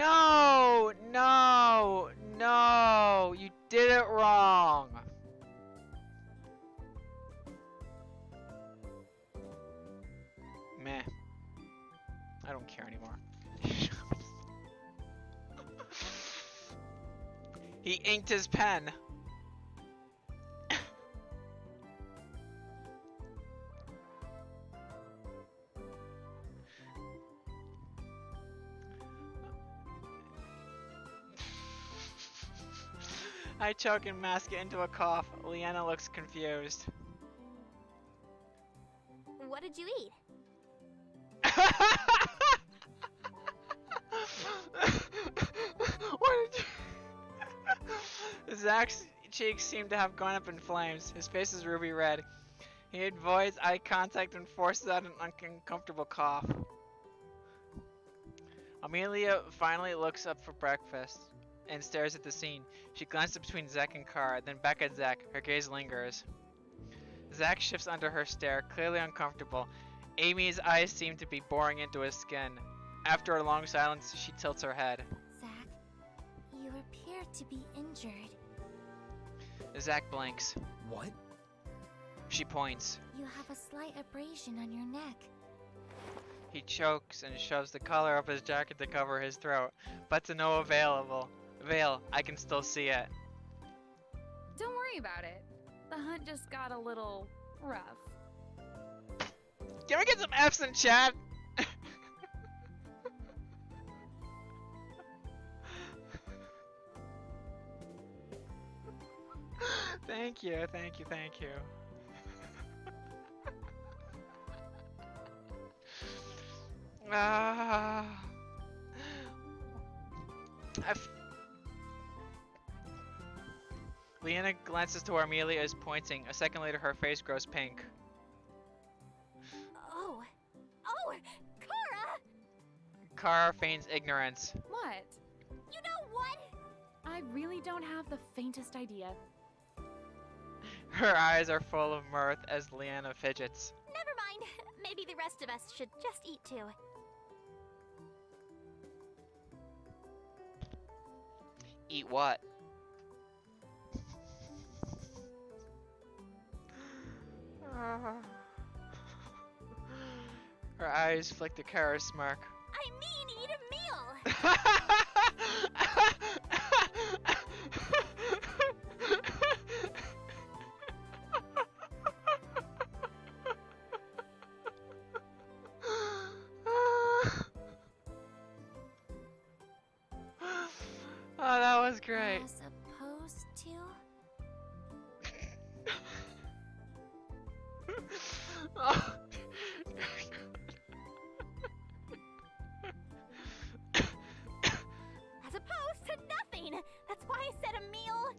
No, no, no, you did it wrong. Meh. I don't care anymore. He inked his pen. I choke and mask it into a cough. Leanna looks confused. What did you eat? What did you... Zach's cheeks seem to have gone up in flames. His face is ruby red. He avoids eye contact and forces out an uncomfortable cough. Amelia finally looks up for breakfast and stares at the scene. She glances between Zach and Kara, then back at Zach. Her gaze lingers. Zach shifts under her stare, clearly uncomfortable. Amy's eyes seem to be boring into his skin. After a long silence, she tilts her head. Zach, you appear to be injured. Zach blinks. What? She points. You have a slight abrasion on your neck. He chokes and shoves the collar of his jacket to cover his throat, but to no avail. I can still see it. Don't worry about it. The hunt just got a little rough. Can we get some F's in chat? Thank you. Leanna glances to where Amelia is pointing. A second later, her face grows pink. Oh, Kara! Kara feigns ignorance. What? You know what? I really don't have the faintest idea. Her eyes are full of mirth as Leanna fidgets. Never mind. Maybe the rest of us should just eat too. Eat what? Her eyes flicked a Kara smirk. I mean, eat a meal! Oh, that was great. As opposed to? Oh. As opposed to nothing! That's why I said a meal!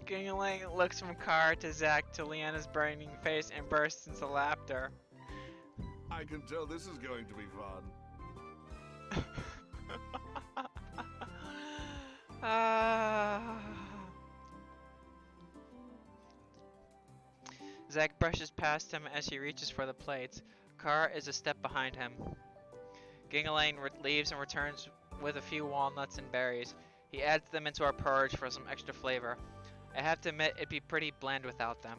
Gingling looks from Kara to Zack to Leanna's burning face and bursts into laughter. I can tell this is going to be fun. Zack brushes past him as he reaches for the plates. Kara is a step behind him. Gingling leaves and returns with a few walnuts and berries. He adds them into our porridge for some extra flavor. I have to admit, it'd be pretty bland without them.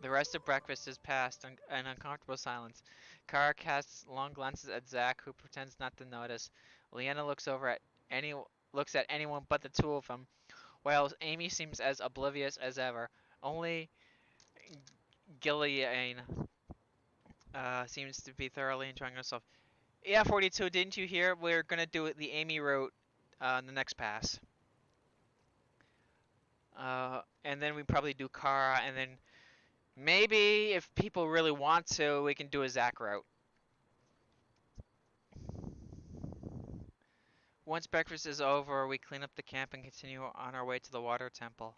The rest of breakfast is passed in uncomfortable silence. Kara casts long glances at Zack, who pretends not to notice. Leanna looks at anyone but the two of them, while Amy seems as oblivious as ever. Only Gillian seems to be thoroughly enjoying herself. Yeah, 42, didn't you hear? We're gonna do the Amy route in the next pass. And then we probably do Kara, and then maybe if people really want to, we can do a Zack route. Once breakfast is over, we clean up the camp and continue on our way to the water temple.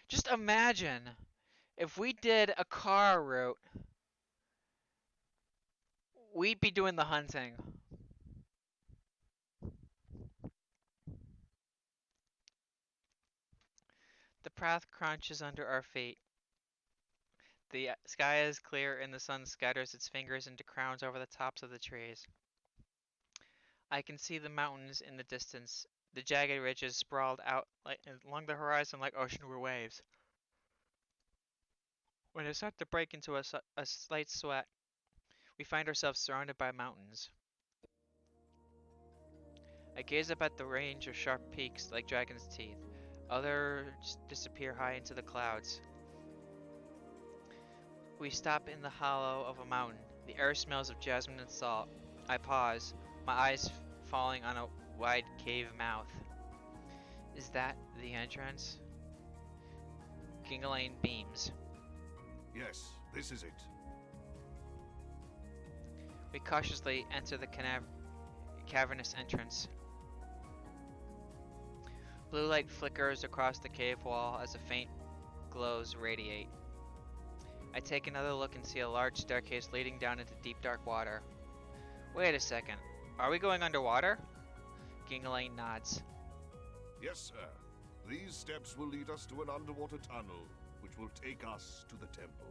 Just imagine if we did a Kara route, we'd be doing the hunting. The path crunches under our feet. The sky is clear and the sun scatters its fingers into crowns over the tops of the trees. I can see the mountains in the distance, the jagged ridges sprawled out along the horizon like ocean waves. When I start to break into a slight sweat, we find ourselves surrounded by mountains. I gaze up at the range of sharp peaks like dragon's teeth. Others disappear high into the clouds. We stop in the hollow of a mountain. The air smells of jasmine and salt. I pause, my eyes falling on a wide cave mouth. Is that the entrance? Gingling beams. Yes, this is it. We cautiously enter the cavernous entrance. Blue light flickers across the cave wall as the faint glows radiate. I take another look and see a large staircase leading down into deep dark water. Wait a second, are we going underwater? Gingling nods. Yes, sir. These steps will lead us to an underwater tunnel, which will take us to the temple.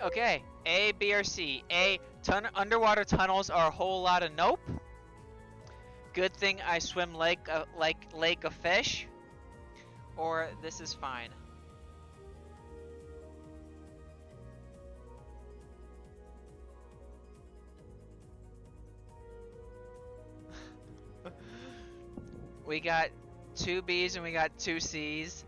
Okay, A, B, or C. A, underwater tunnels are a whole lot of nope. Good thing I swim like lake of fish. Or this is fine. We got 2 B's and we got 2 C's.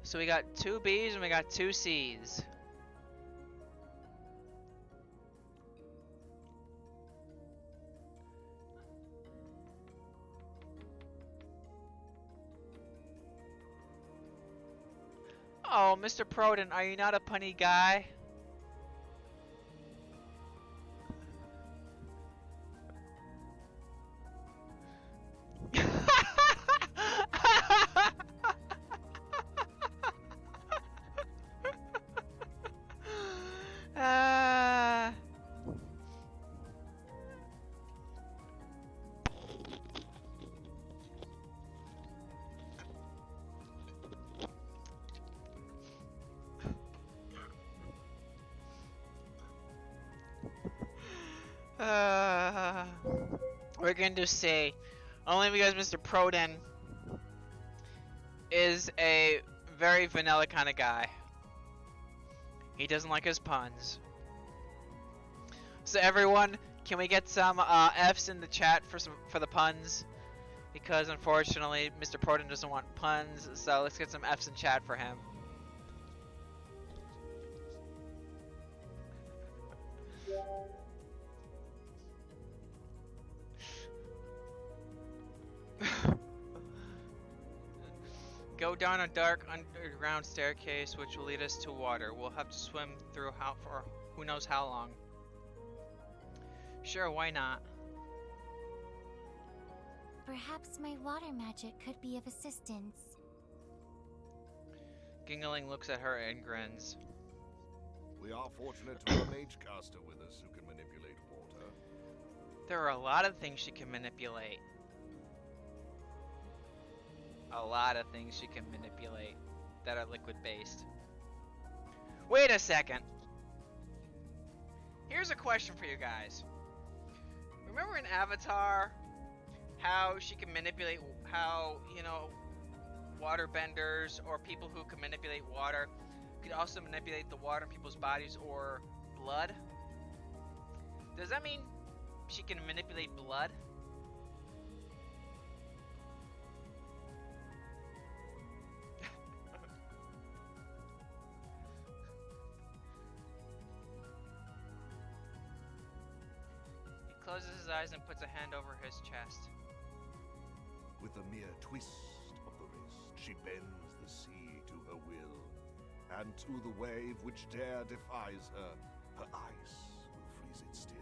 So we got 2 B's and we got 2 C's. Oh, Mr. Proden, are you not a punny guy? Ah. Uh, we're going to say only because Mr. Proden is a very vanilla kind of guy. He doesn't like his puns. So everyone, can we get some F's in the chat for the puns? Because unfortunately, Mr. Proden doesn't want puns, so let's get some F's in chat for him. Go down a dark underground staircase which will lead us to water. We'll have to swim through for who knows how long. Sure, why not? Perhaps my water magic could be of assistance. Gingling looks at her and grins. We are fortunate to have a mage caster with us who can manipulate water. There are a lot of things she can manipulate. A lot of things she can manipulate that are liquid based. Wait a second. Here's a question for you guys. Remember in Avatar how she can manipulate, how, you know, water benders or people who can manipulate water could also manipulate the water in people's bodies or blood? Does that mean she can manipulate blood? He closes his eyes and puts a hand over his chest. With a mere twist of the wrist, she bends the sea to her will, and to the wave which dare defies her, her ice will freeze it still.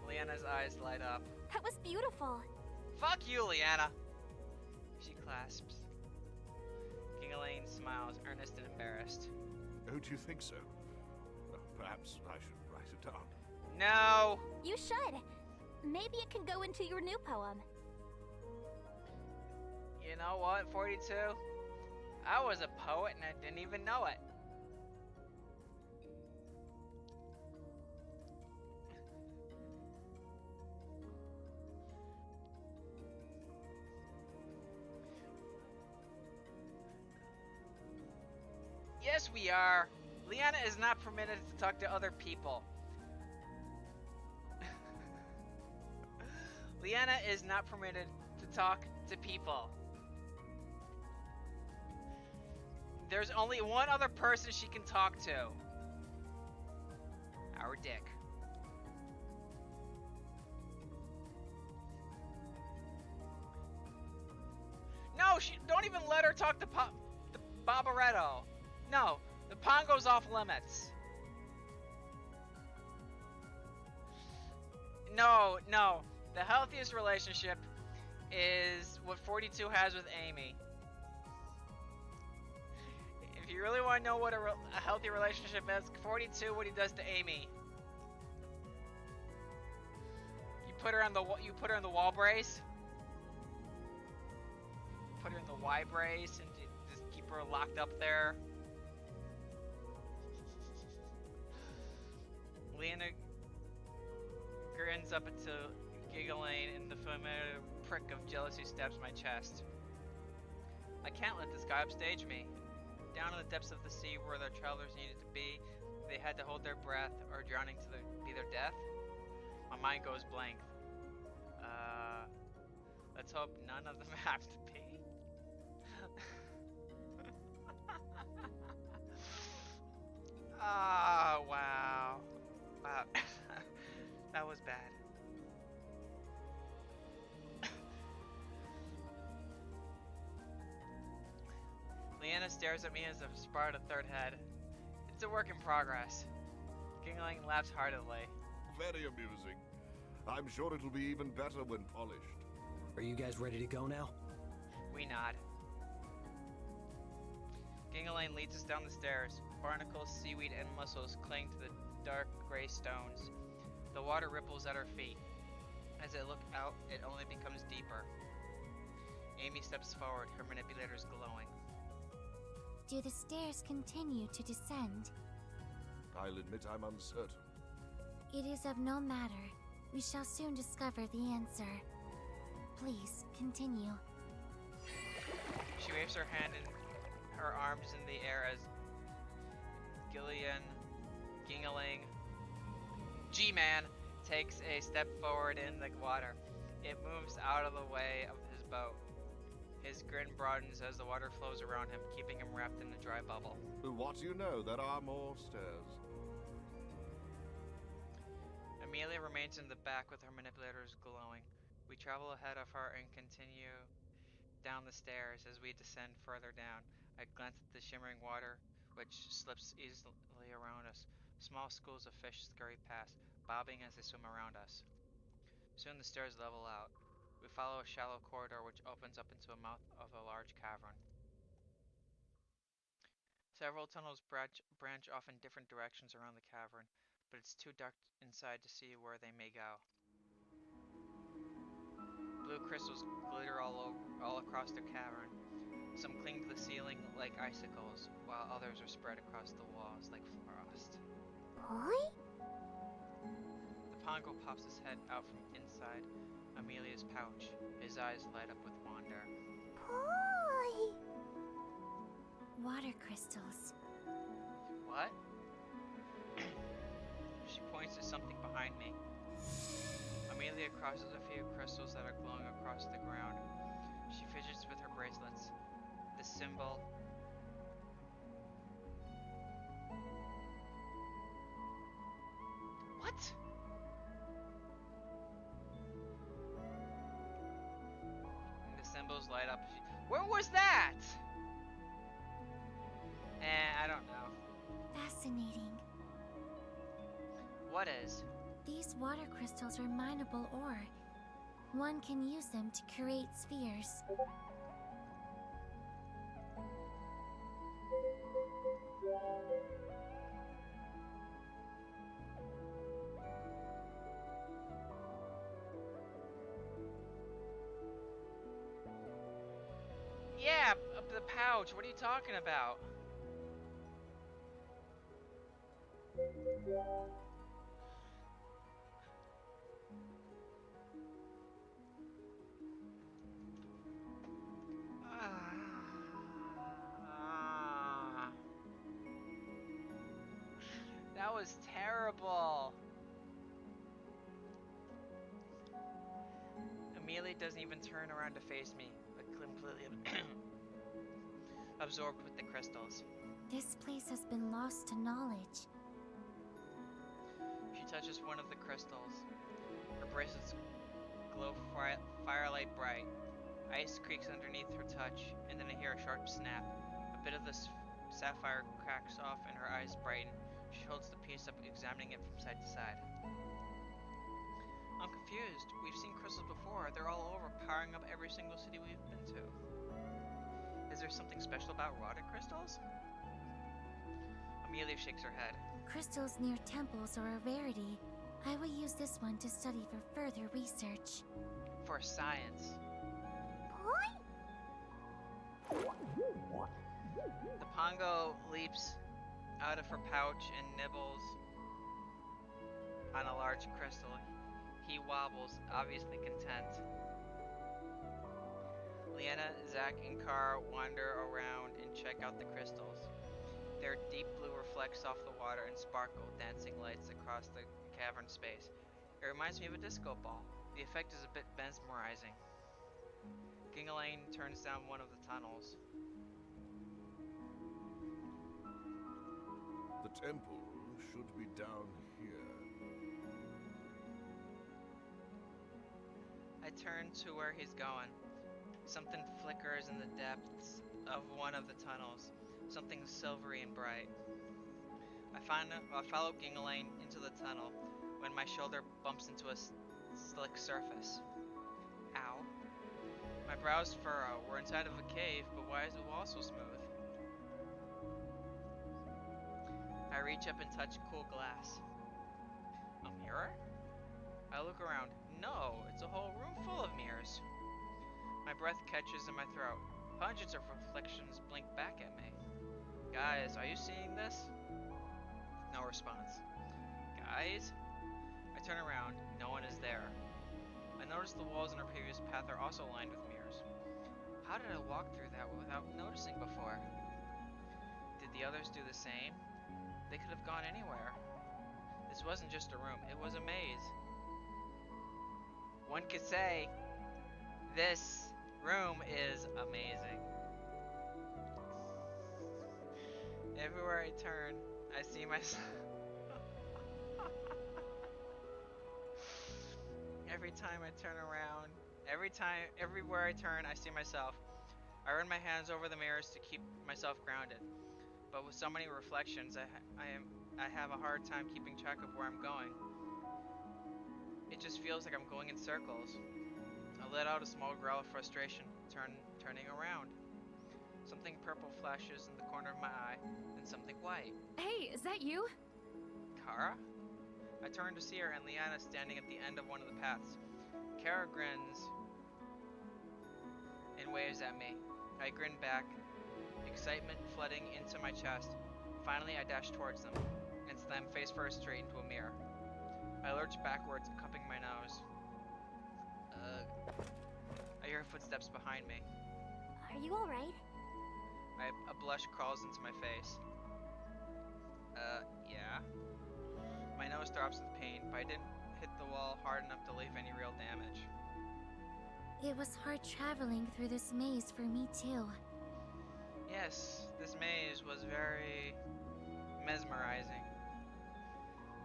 Leanna's eyes light up. That was beautiful. Fuck you, Leanna! She clasps. King Elaine smiles, earnest and embarrassed. Oh, do you think so? Perhaps I should write it down. No! You should. Maybe it can go into your new poem. You know what, 42? I was a poet and I didn't even know it. Yes, we are. Leanna is not permitted to talk to other people. Leanna is not permitted to talk to people. There's only one other person she can talk to. Our dick. No, don't even let her talk to the Barbaretto. No, the Pongo's off limits. No. The healthiest relationship is what 42 has with Amy. If you really want to know what a healthy relationship is, 42 what he does to Amy. You put her on the wall brace. Put her in the Y brace and just keep her locked up there. Leanna grins up into giggling, and the familiar prick of jealousy stabs my chest. I can't let this guy upstage me. Down in the depths of the sea where their travelers needed to be, they had to hold their breath or drowning to be their death. My mind goes blank. Let's hope none of them have to be. Ah, wow. Wow. That was bad. Leanna stares at me as if sprouted a third head. It's a work in progress. Gingling laughs heartily. Very amusing. I'm sure it'll be even better when polished. Are you guys ready to go now? We nod. Gingling leads us down the stairs. Barnacles, seaweed, and mussels cling to the dark gray stones. The water ripples at our feet. As I look out, it only becomes deeper. Amy steps forward, her manipulators glowing. Do the stairs continue to descend? I'll admit I'm uncertain. It is of no matter. We shall soon discover the answer. Please, continue. She waves her hand and her arms in the air as Gillian, Gingling, G-Man takes a step forward in the water. It moves out of the way of his boat. His grin broadens as the water flows around him, keeping him wrapped in a dry bubble. What do you know? There are more stairs. Amelia remains in the back with her manipulators glowing. We travel ahead of her and continue down the stairs. As we descend further down, I glance at the shimmering water, which slips easily around us. Small schools of fish scurry past, bobbing as they swim around us. Soon the stairs level out. We follow a shallow corridor which opens up into a mouth of a large cavern. Several tunnels branch off in different directions around the cavern, but it's too dark inside to see where they may go. Blue crystals glitter all across the cavern. Some cling to the ceiling like icicles, while others are spread across the walls like frost. Boy? The Pongo pops his head out from inside Amelia's pouch. His eyes light up with wonder. Boy! Water crystals. What? She points to something behind me. Amelia crosses a few crystals that are glowing across the ground. She fidgets with her bracelets. The symbol. What? And the symbols light up. Where was that? I don't know. Fascinating. What is? These water crystals are mineable ore. One can use them to create spheres. Yeah, the pouch. What are you talking about? That was terrible. Amelia doesn't even turn around to face me, but completely absorbed with the crystals. This place has been lost to knowledge. She touches one of the crystals. Her bracelets glow firelight bright. Ice creaks underneath her touch, and then I hear a sharp snap. A bit of the sapphire cracks off and her eyes brighten. She holds the piece up, examining it from side to side. I'm confused. We've seen crystals before. They're all over, powering up every single city we've been to. Is there something special about water crystals? Amelia shakes her head. Crystals near temples are a rarity. I will use this one to study for further research. For science. The Pongo leaps out of her pouch and nibbles on a large crystal. He wobbles, obviously content. Leanna, Zach, and Carr wander around and check out the crystals. Their deep blue reflects off the water and sparkle, dancing lights across the cavern space. It reminds me of a disco ball. The effect is a bit mesmerizing. Gingling turns down one of the tunnels. The temple should be down here. I turn to where he's going. Something flickers in the depths of one of the tunnels. Something silvery and bright. I follow Gingling into the tunnel when my shoulder bumps into a slick surface. Ow. My brows furrow. We're inside of a cave, but why is the wall so smooth? I reach up and touch cool glass. A mirror? I look around. No, it's a whole room full of mirrors. My breath catches in my throat. Hundreds of reflections blink back at me. Guys, are you seeing this? No No response. Guys? I turn around. No one is there. I notice the walls in our previous path are also lined with mirrors. How did I walk through that without noticing before? Did the others do the same? They could have gone anywhere. This wasn't just a room, it was a maze. One could say, this room is amazing. Everywhere I turn, I see myself. Every time I turn around, everywhere I turn, I see myself. I run my hands over the mirrors to keep myself grounded. But with so many reflections, I have a hard time keeping track of where I'm going. It just feels like I'm going in circles. I let out a small growl of frustration, turning around. Something purple flashes in the corner of my eye, and something white. Hey, is that you? Kara? I turn to see her and Leanna standing at the end of one of the paths. Kara grins and waves at me. I grin back, excitement flooding into my chest. Finally, I dash towards them and slam face first straight into a mirror. I lurch backwards, cupping my nose. I hear footsteps behind me. Are you alright? A blush crawls into my face. Yeah. My nose throbs with pain, but I didn't hit the wall hard enough to leave any real damage. It was hard traveling through this maze for me too. Yes, this maze was very mesmerizing.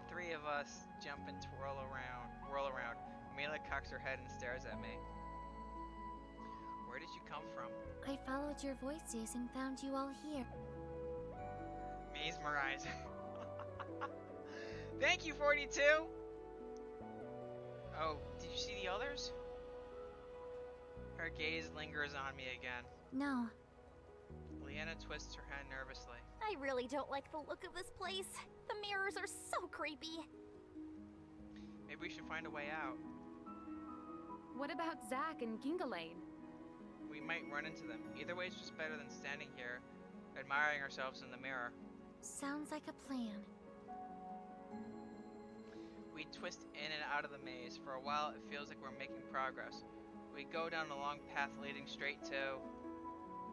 Three of us jump and whirl around. Amelia cocks her head and stares at me. Where did you come from? I followed your voices and found you all here. Mesmerizing. Thank you, 42! Oh, did you see the others? Her gaze lingers on me again. No, Leanna twists her hand nervously. I really don't like the look of this place. The mirrors are so creepy. Maybe we should find a way out. What about Zack and Gingalain? We might run into them. Either way is just better than standing here, admiring ourselves in the mirror. sounds like a plan. We twist in and out of the maze. For a while, it feels like we're making progress. We go down a long path leading straight to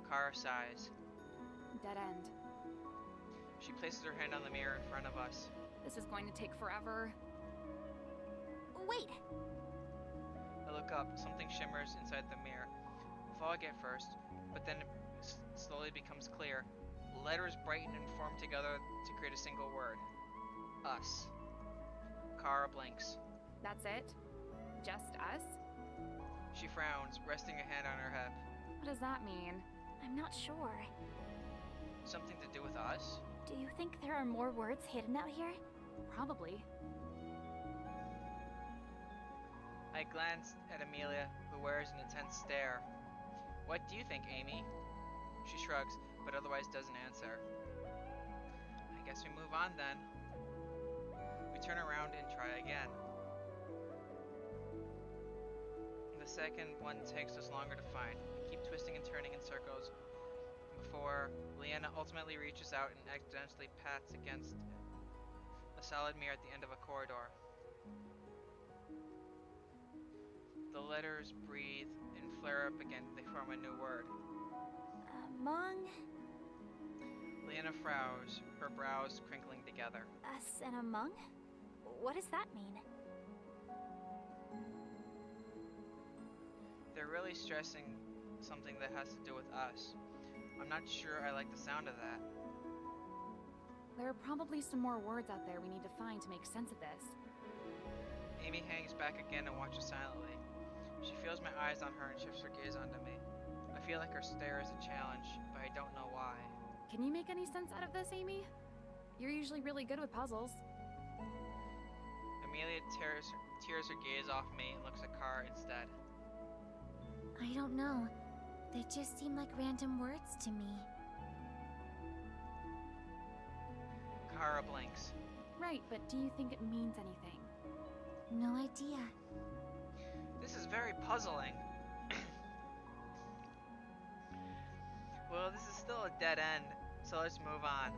Kara sighs. Dead end. She places her hand on the mirror in front of us. This is going to take forever. Wait! I look up. Something shimmers inside the mirror. Fog at first, but then it slowly becomes clear. Letters brighten and form together to create a single word. Us. Kara blinks. That's it? Just us? She frowns, resting a hand on her hip. What does that mean? I'm not sure. Something to do with us? Do you think there are more words hidden out here? Probably. I glance at Amelia, who wears an intense stare. What do you think, Amy? She shrugs, but otherwise doesn't answer. I guess we move on then. We turn around and try again. The second one takes us longer to find. We keep twisting and turning in circles before Leanna ultimately reaches out and accidentally pats against a solid mirror at the end of a corridor. The letters breathe and flare up again. They form a new word. Among Leanna frowns, her brows crinkling together. us and among? What does that mean? They're really stressing something that has to do with us. I'm not sure I like the sound of that. There are probably some more words out there we need to find to make sense of this. Amy hangs back again and watches silently. She feels my eyes on her and shifts her gaze onto me. I feel like her stare is a challenge, but I don't know why. Can you make any sense out of this, Amy? You're usually really good with puzzles. Amelia tears her gaze off me and looks at Kara instead. I don't know. They just seem like random words to me. Kara blinks. Right, but do you think it means anything? No idea. This is very puzzling. Well, this is still a dead end, so let's move on.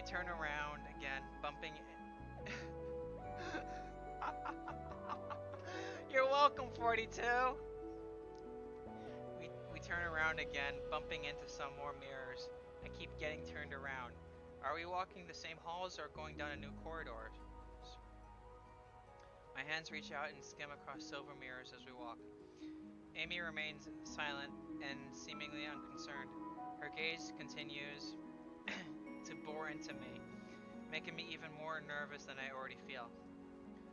We turn around again, bumping. You're welcome, 42. We turn around again, bumping into some more mirrors. I keep getting turned around. Are we walking the same halls or going down a new corridor? My hands reach out and skim across silver mirrors as we walk. Amy remains silent and seemingly unconcerned. Her gaze continues to bore into me, making me even more nervous than I already feel.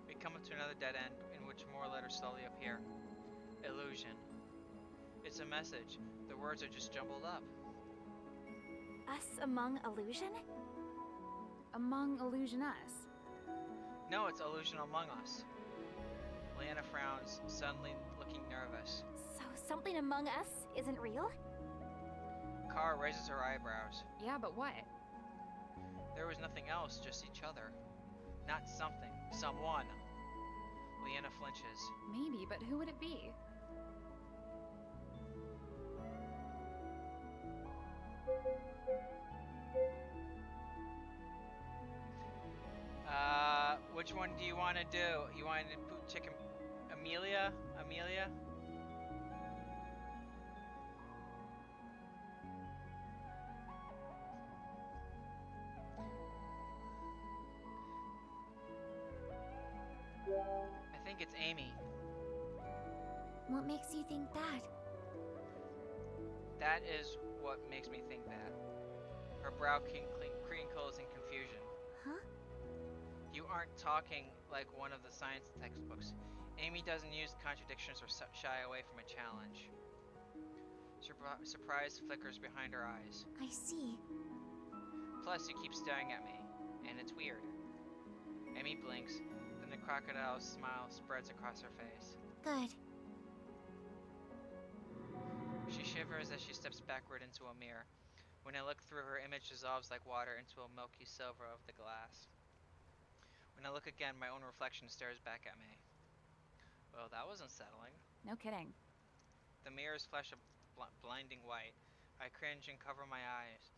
We come up to another dead end in which more letters slowly appear. Illusion. It's a message. The words are just jumbled up. Us among illusion? Among Illusion Us. No, it's illusion among us. Leanna frowns, suddenly looking nervous. So something among us isn't real? Kara raises her eyebrows. Yeah, but what? There was nothing else, just each other. Not something, someone. Leanna flinches. Maybe, but who would it be? Which one do you want to do? You want to check Amelia? Amelia? I think it's Amy. What makes you think that? That is what makes me think that. Her brow crinkles in confusion. Huh? You aren't talking like one of the science textbooks. Amy doesn't use contradictions or shy away from a challenge. Surprise flickers behind her eyes. I see. Plus, you keep staring at me, and it's weird. Amy blinks, then the crocodile smile spreads across her face. Good. She shivers as she steps backward into a mirror. When I look through, her image dissolves like water into a milky silver of the glass. When I look again, my own reflection stares back at me. Well, that was unsettling. No kidding. The mirrors flash a blinding white. I cringe and cover my eyes.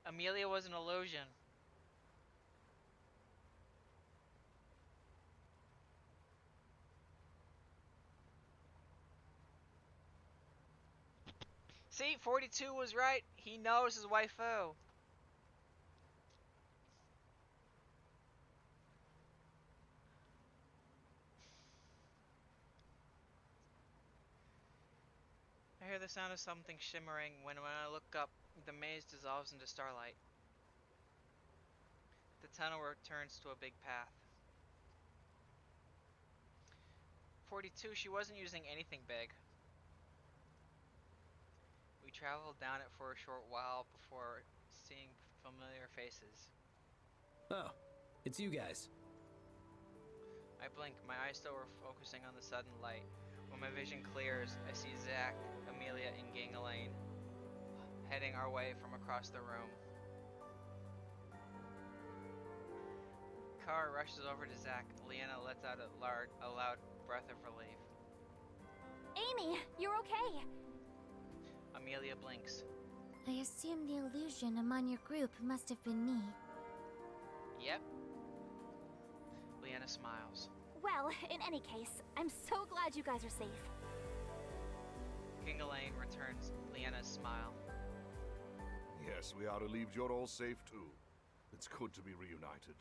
Amelia was an illusion. See, 42 was right. He knows his waifu. I hear the sound of something shimmering when I look up, the maze dissolves into starlight. The tunnel returns to a big path. 42, she wasn't using anything big. We traveled down it for a short while before seeing familiar faces. Oh, it's you guys. I blink, my eyes still were focusing on the sudden light. When my vision clears, I see Zach, Amelia, and Elaine heading our way from across the room. Kara rushes over to Zach. Leanna lets out a loud breath of relief. Amy, you're okay. Amelia blinks. I assume the illusion among your group must have been me. Yep. Leanna smiles. Well, in any case, I'm so glad you guys are safe. Elaine returns Leanna's smile. Yes, we are relieved you're all safe too. It's good to be reunited.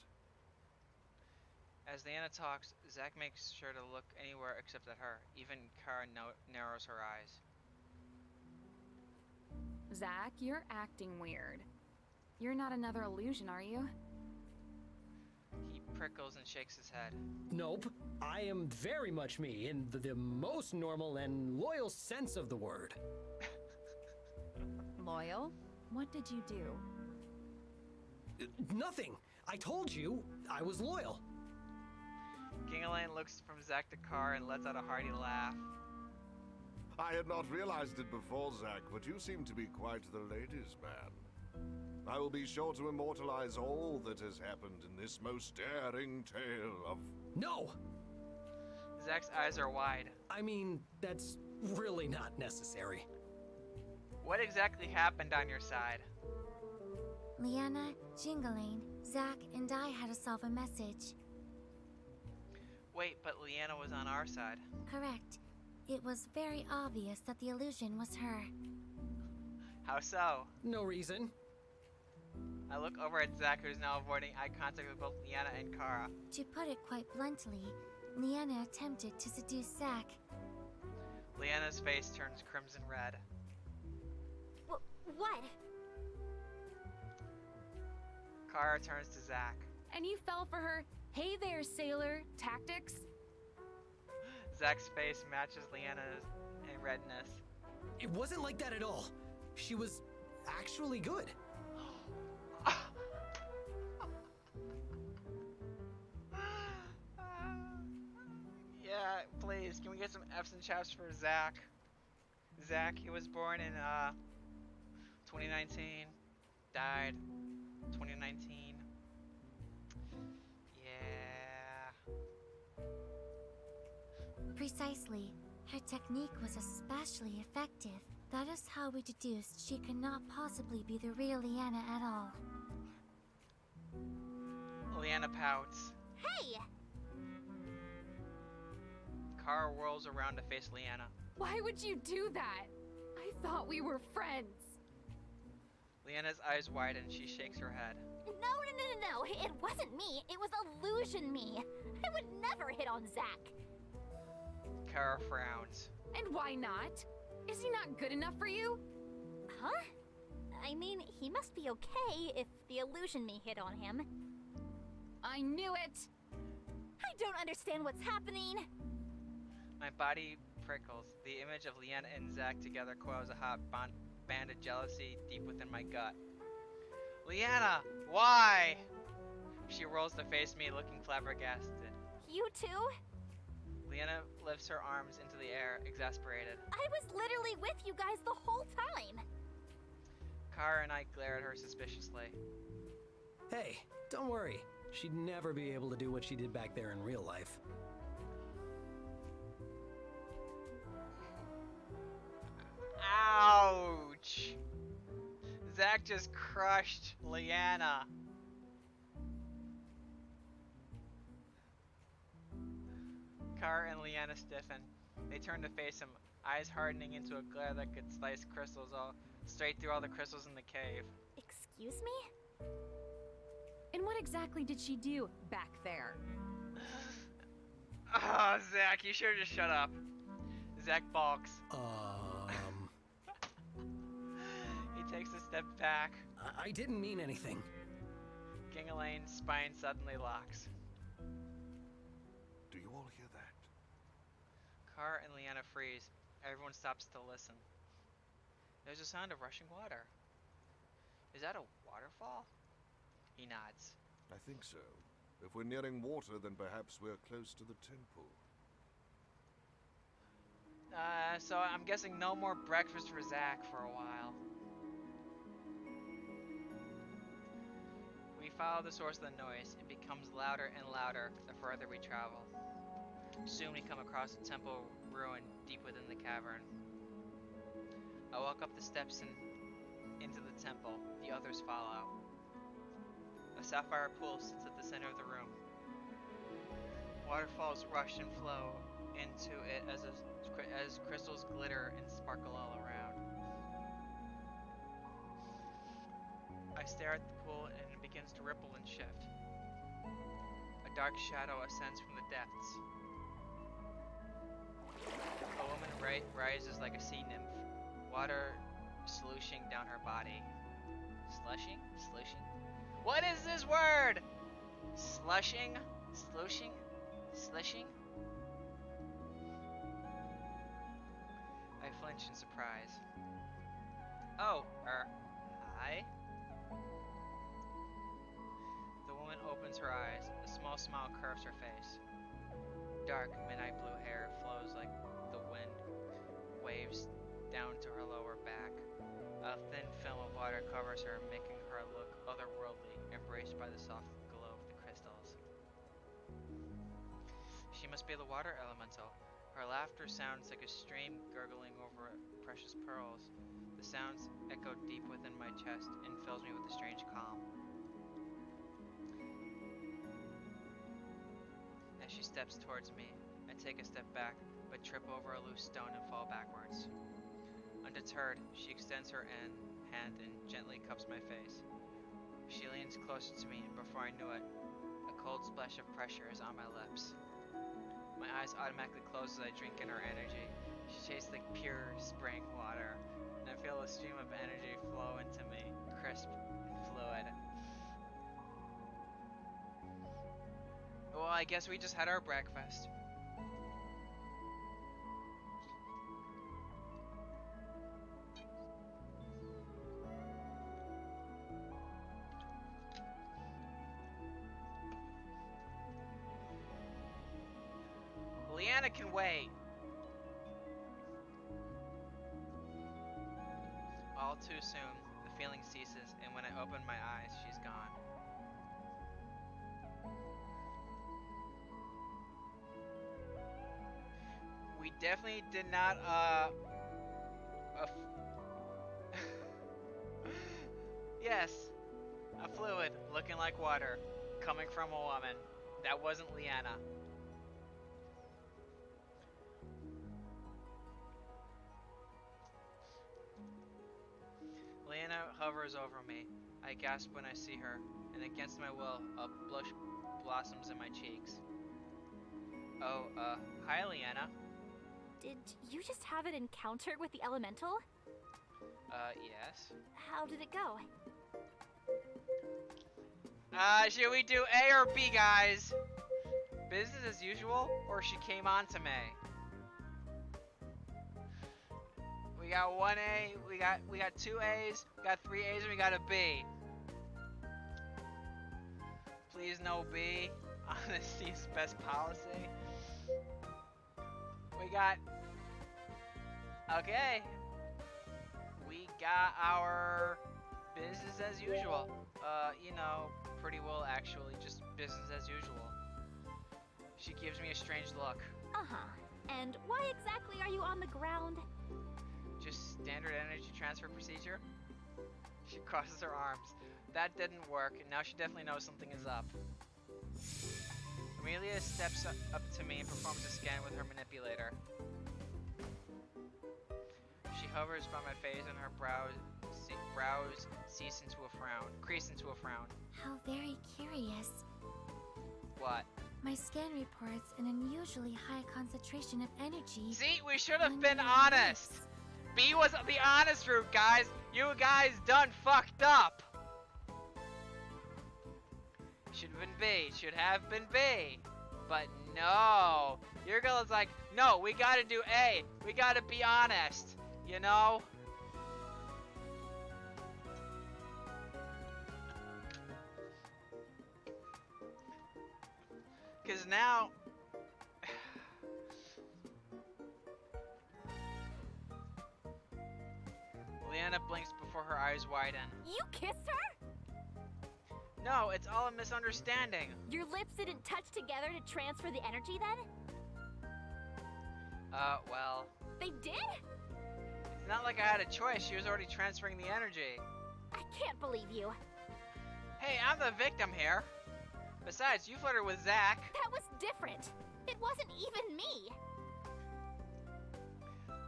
As Leanna talks, Zach makes sure to look anywhere except at her. Even Kara narrows her eyes. Zach, you're acting weird. You're not another illusion, are you? He prickles and shakes his head. Nope. I am very much me in the most normal and loyal sense of the word. Loyal? What did you do? Nothing. I told you I was loyal. Elaine looks from Zach to Kara and lets out a hearty laugh. I had not realized it before, Zach, but you seem to be quite the ladies' man. I will be sure to immortalize all that has happened in this most daring tale of... No! Zach's eyes are wide. I mean, that's really not necessary. What exactly happened on your side? Leanna, Jingling, Zack, and I had to solve a message. Wait, but Leanna was on our side. Correct. It was very obvious that the illusion was her. How so? No reason. I look over at Zack, who's now avoiding eye contact with both Leanna and Kara. To put it quite bluntly, Leanna attempted to seduce Zack. Leanna's face turns crimson red. What? Kara turns to Zack. And you fell for her, hey there, sailor, tactics? Zack's face matches Leanna's in redness. It wasn't like that at all. She was actually good. Yeah, please, can we get some F's and chaps for Zack? Zack, he was born in 2019, died 2019. Yeah. Precisely. Her technique was especially effective. That is how we deduced she could not possibly be the real Leanna at all. Leanna pouts. Hey! Kara whirls around to face Leanna. Why would you do that? I thought we were friends. Leanna's eyes widen. She shakes her head. No. It wasn't me. It was illusion me. I would never hit on Zack. Kara frowns. And why not? Is he not good enough for you? Huh? I mean, he must be okay if the illusion me hit on him. I knew it! I don't understand what's happening. My body prickles. The image of Leanna and Zack together coils a hot band of jealousy deep within my gut. Leanna, why? She rolls to face me, looking flabbergasted. You too? Leanna lifts her arms into the air, exasperated. I was literally with you guys the whole time. Kara and I glare at her suspiciously. Hey, don't worry. She'd never be able to do what she did back there in real life. Ouch! Zack just crushed Leanna. Kara and Leanna stiffen. They turn to face him, eyes hardening into a glare that could slice crystals all straight through all the crystals in the cave. Excuse me? And what exactly did she do back there? Oh, Zack, you should just shut up. Zack balks. He takes a step back. I didn't mean anything. Gingalane's spine suddenly locks. Do you all hear that? Kara and Leanna freeze. Everyone stops to listen. There's a sound of rushing water. Is that a waterfall? He nods. I think so. If we're nearing water, then perhaps we're close to the temple. So I'm guessing no more breakfast for Zack for a while. We follow the source of the noise. It becomes louder and louder the further we travel. Soon we come across a temple ruin deep within the cavern. I walk up the steps and into the temple. The others follow. A sapphire pool sits at the center of the room. Waterfalls rush and flow into it as crystals glitter and sparkle all around. I stare at the pool and it begins to ripple and shift. A dark shadow ascends from the depths. A woman rises like a sea nymph, water slushing down her body. Slushing? Slushing? What is this word? Slushing? Slushing? Slushing? I flinch in surprise. Oh, hi? The woman opens her eyes. A small smile curves her face. Dark, midnight blue hair flows like the wind, waves down to her lower back. A thin film of water covers her, making her look otherworldly, embraced by the soft glow of the crystals. She must be the water elemental. Her laughter sounds like a stream gurgling over precious pearls. The sounds echo deep within my chest and fills me with a strange calm. She steps towards me. I take a step back, but trip over a loose stone and fall backwards. Undeterred, she extends her hand and gently cups my face. She leans closer to me, and before I knew it, a cold splash of pressure is on my lips. My eyes automatically close as I drink in her energy. She tastes like pure spring water, and I feel a stream of energy flow into me, crisp and fluid. Well, I guess we just had our breakfast. Leanna can wait. All too soon, the feeling ceases, and when I open my eyes, she's gone. We definitely did not, yes, a fluid looking like water, coming from a woman. That wasn't Leanna. Leanna hovers over me. I gasp when I see her, and against my will, a blush blossoms in my cheeks. Oh, hi, Leanna. Did you just have an encounter with the elemental? Yes. How did it go? Should we do A or B, guys? Business as usual, or she came on to me? We got 1A, we got 2 A's, we got 3 A's, and we got a B. Please no B. Honesty is best policy. We got... Okay. We got our business as usual. You know, pretty well actually, just business as usual. She gives me a strange look. Uh-huh. And why exactly are you on the ground? Just standard energy transfer procedure? She crosses her arms. That didn't work, and now she definitely knows something is up. Amelia steps up to me and performs a scan with her manipulator. She hovers by my face and her brows crease into a frown. How very curious. What? My scan reports an unusually high concentration of energy. See, we should have on been your honest. lips. B was the honest route, guys. You guys done fucked up. Should have been B. Should have been B. But no. Your girl is like, no, we gotta do A. We gotta be honest. You know? Because now... Leanna blinks before her eyes widen. You kissed her? No, it's all a misunderstanding. Your lips didn't touch together to transfer the energy then? Well... They did? It's not like I had a choice. She was already transferring the energy. I can't believe you. Hey, I'm the victim here. Besides, you flirted with Zach. That was different. It wasn't even me.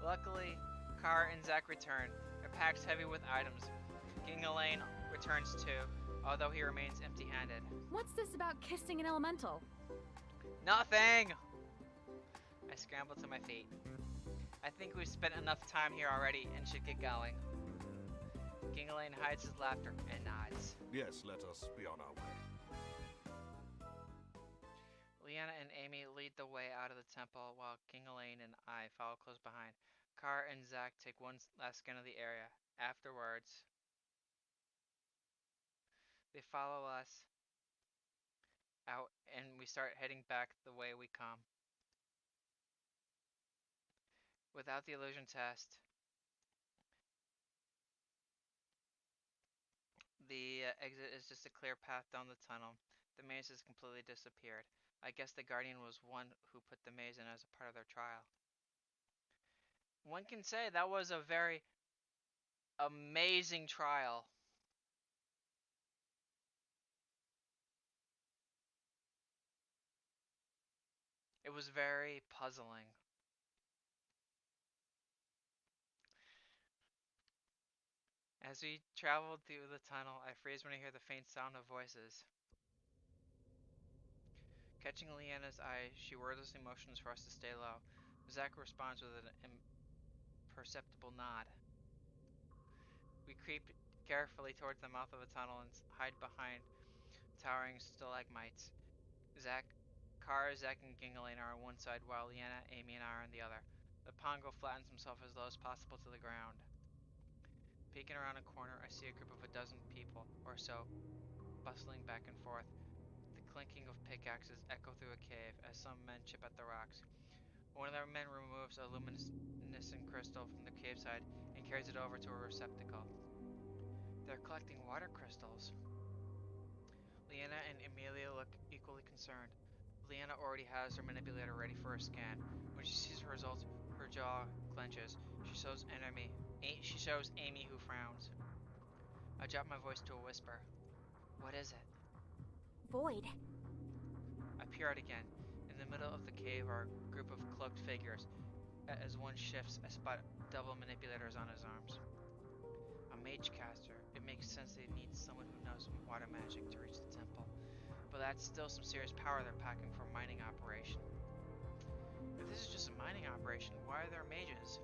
Luckily, Car and Zach return. Their packs heavy with items. Gingalane returns too, although he remains empty-handed. What's this about kissing an elemental? Nothing! I scramble to my feet. I think we've spent enough time here already and should get going. Gingalane hides his laughter and nods. Yes, let us be on our way. Leanna and Amy lead the way out of the temple while Gingalane and I follow close behind. Car and Zach take one last scan of the area. Afterwards, they follow us out and we start heading back the way we come. Without the illusion test, the exit is just a clear path down the tunnel. The maze has completely disappeared. I guess the Guardian was one who put the maze in as a part of their trial. One can say that was a very amazing trial. It was very puzzling. As we traveled through the tunnel, I freeze when I hear the faint sound of voices. Catching Leanna's eye, she wordlessly motions for us to stay low. Zach responds with an imperceptible nod. We creep carefully towards the mouth of the tunnel and hide behind towering stalagmites. Zach, and Gingaline are on one side, while Leanna, Amy, and I are on the other. The Pongo flattens himself as low as possible to the ground. Peeking around a corner, I see a group of a dozen people or so, bustling back and forth. The clinking of pickaxes echo through a cave as some men chip at the rocks. One of their men removes a luminescent crystal from the cave side and carries it over to a receptacle. They're collecting water crystals. Leanna and Amelia look equally concerned. Leanna already has her manipulator ready for a scan. When she sees the results, her jaw clenches. She shows Amy, who frowns. I drop my voice to a whisper. What is it? Void. I peer out again. In the middle of the cave are a group of cloaked figures. As one shifts, I spot double manipulators on his arms. A mage caster. It makes sense they need someone who knows water magic to reach the temple. But that's still some serious power they're packing for a mining operation. If this is just a mining operation, why are there mages?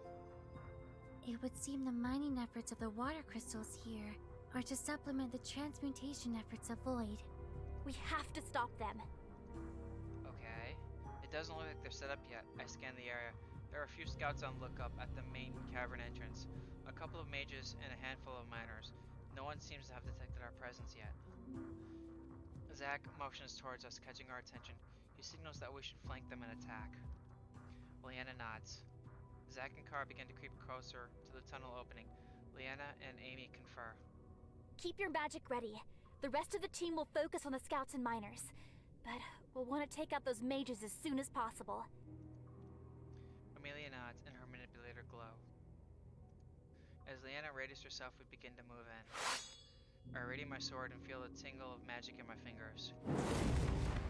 It would seem the mining efforts of the water crystals here are to supplement the transmutation efforts of Void. We have to stop them. Okay. It doesn't look like they're set up yet. I scan the area. There are a few scouts on lookup at the main cavern entrance. A couple of mages and a handful of miners. No one seems to have detected our presence yet. Zach motions towards us, catching our attention. He signals that we should flank them and attack. Leanna nods. Zach and Kara begin to creep closer to the tunnel opening. Leanna and Amy confer. Keep your magic ready. The rest of the team will focus on the scouts and miners. But we'll want to take out those mages as soon as possible. Amelia nods and her manipulator glow. As Leanna readies herself, we begin to move in. I ready my sword and feel a tingle of magic in my fingers.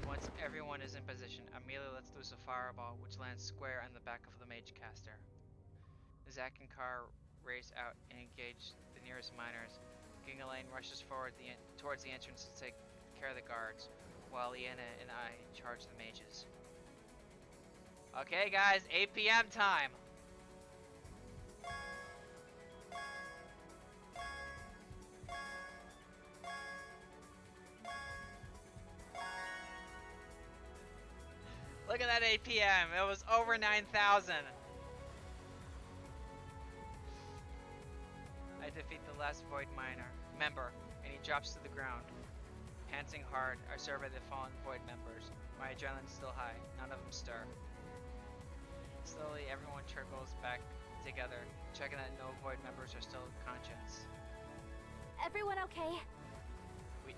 Once everyone is in position, Amelia lets loose a fireball, which lands square on the back of the mage caster. Zach and Carr race out and engage the nearest miners. Gingaline rushes forward towards the entrance to take care of the guards, while Leanna and I charge the mages. Okay guys, 8 p.m. time! Look at that 8 p.m. It was over 9,000. I defeat the last Void member, and he drops to the ground. Panting hard, I survey the fallen Void members. My adrenaline's still high. None of them stir. Slowly, everyone trickles back together, checking that no Void members are still conscious. Everyone okay? We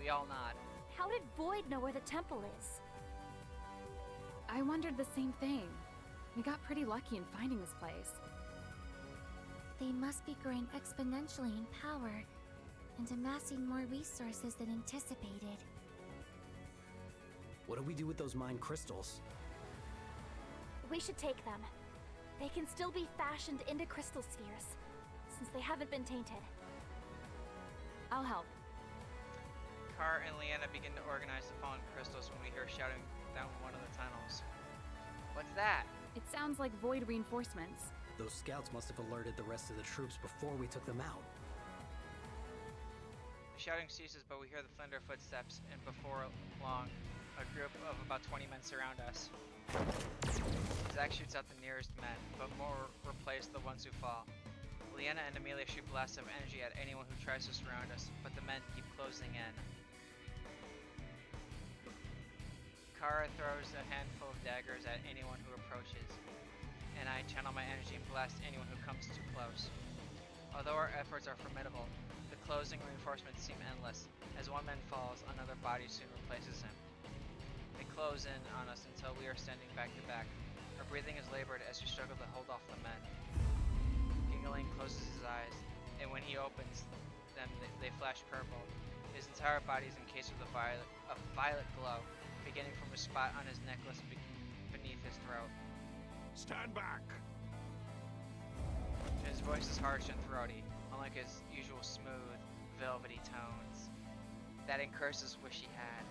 all nod. How did Void know where the temple is? I wondered the same thing. We got pretty lucky in finding this place. They must be growing exponentially in power and amassing more resources than anticipated. What do we do with those mine crystals? We should take them. They can still be fashioned into crystal spheres, since they haven't been tainted. I'll help. Carr and Leanna begin to organize the fallen crystals when we hear shouting down one of the tunnels. What's that? It sounds like Void reinforcements. Those scouts must have alerted the rest of the troops before we took them out. The shouting ceases, but we hear the thunder footsteps, and before long, a group of about 20 men surround us. Zack shoots out the nearest men, but more replace the ones who fall. Leanna and Amelia shoot blasts of energy at anyone who tries to surround us, but the men keep closing in. Kara throws a handful of daggers at anyone who approaches, and I channel my energy and blast anyone who comes too close. Although our efforts are formidable, the closing reinforcements seem endless. As one man falls, another body soon replaces him. They close in on us until we are standing back to back. Our breathing is labored as we struggle to hold off the men. Gingaline closes his eyes, and when he opens them, they flash purple. His entire body is encased with a violet glow, beginning from a spot on his necklace his throat. Stand back! His voice is harsh and throaty, unlike his usual smooth, velvety tones that Incursus wish he had.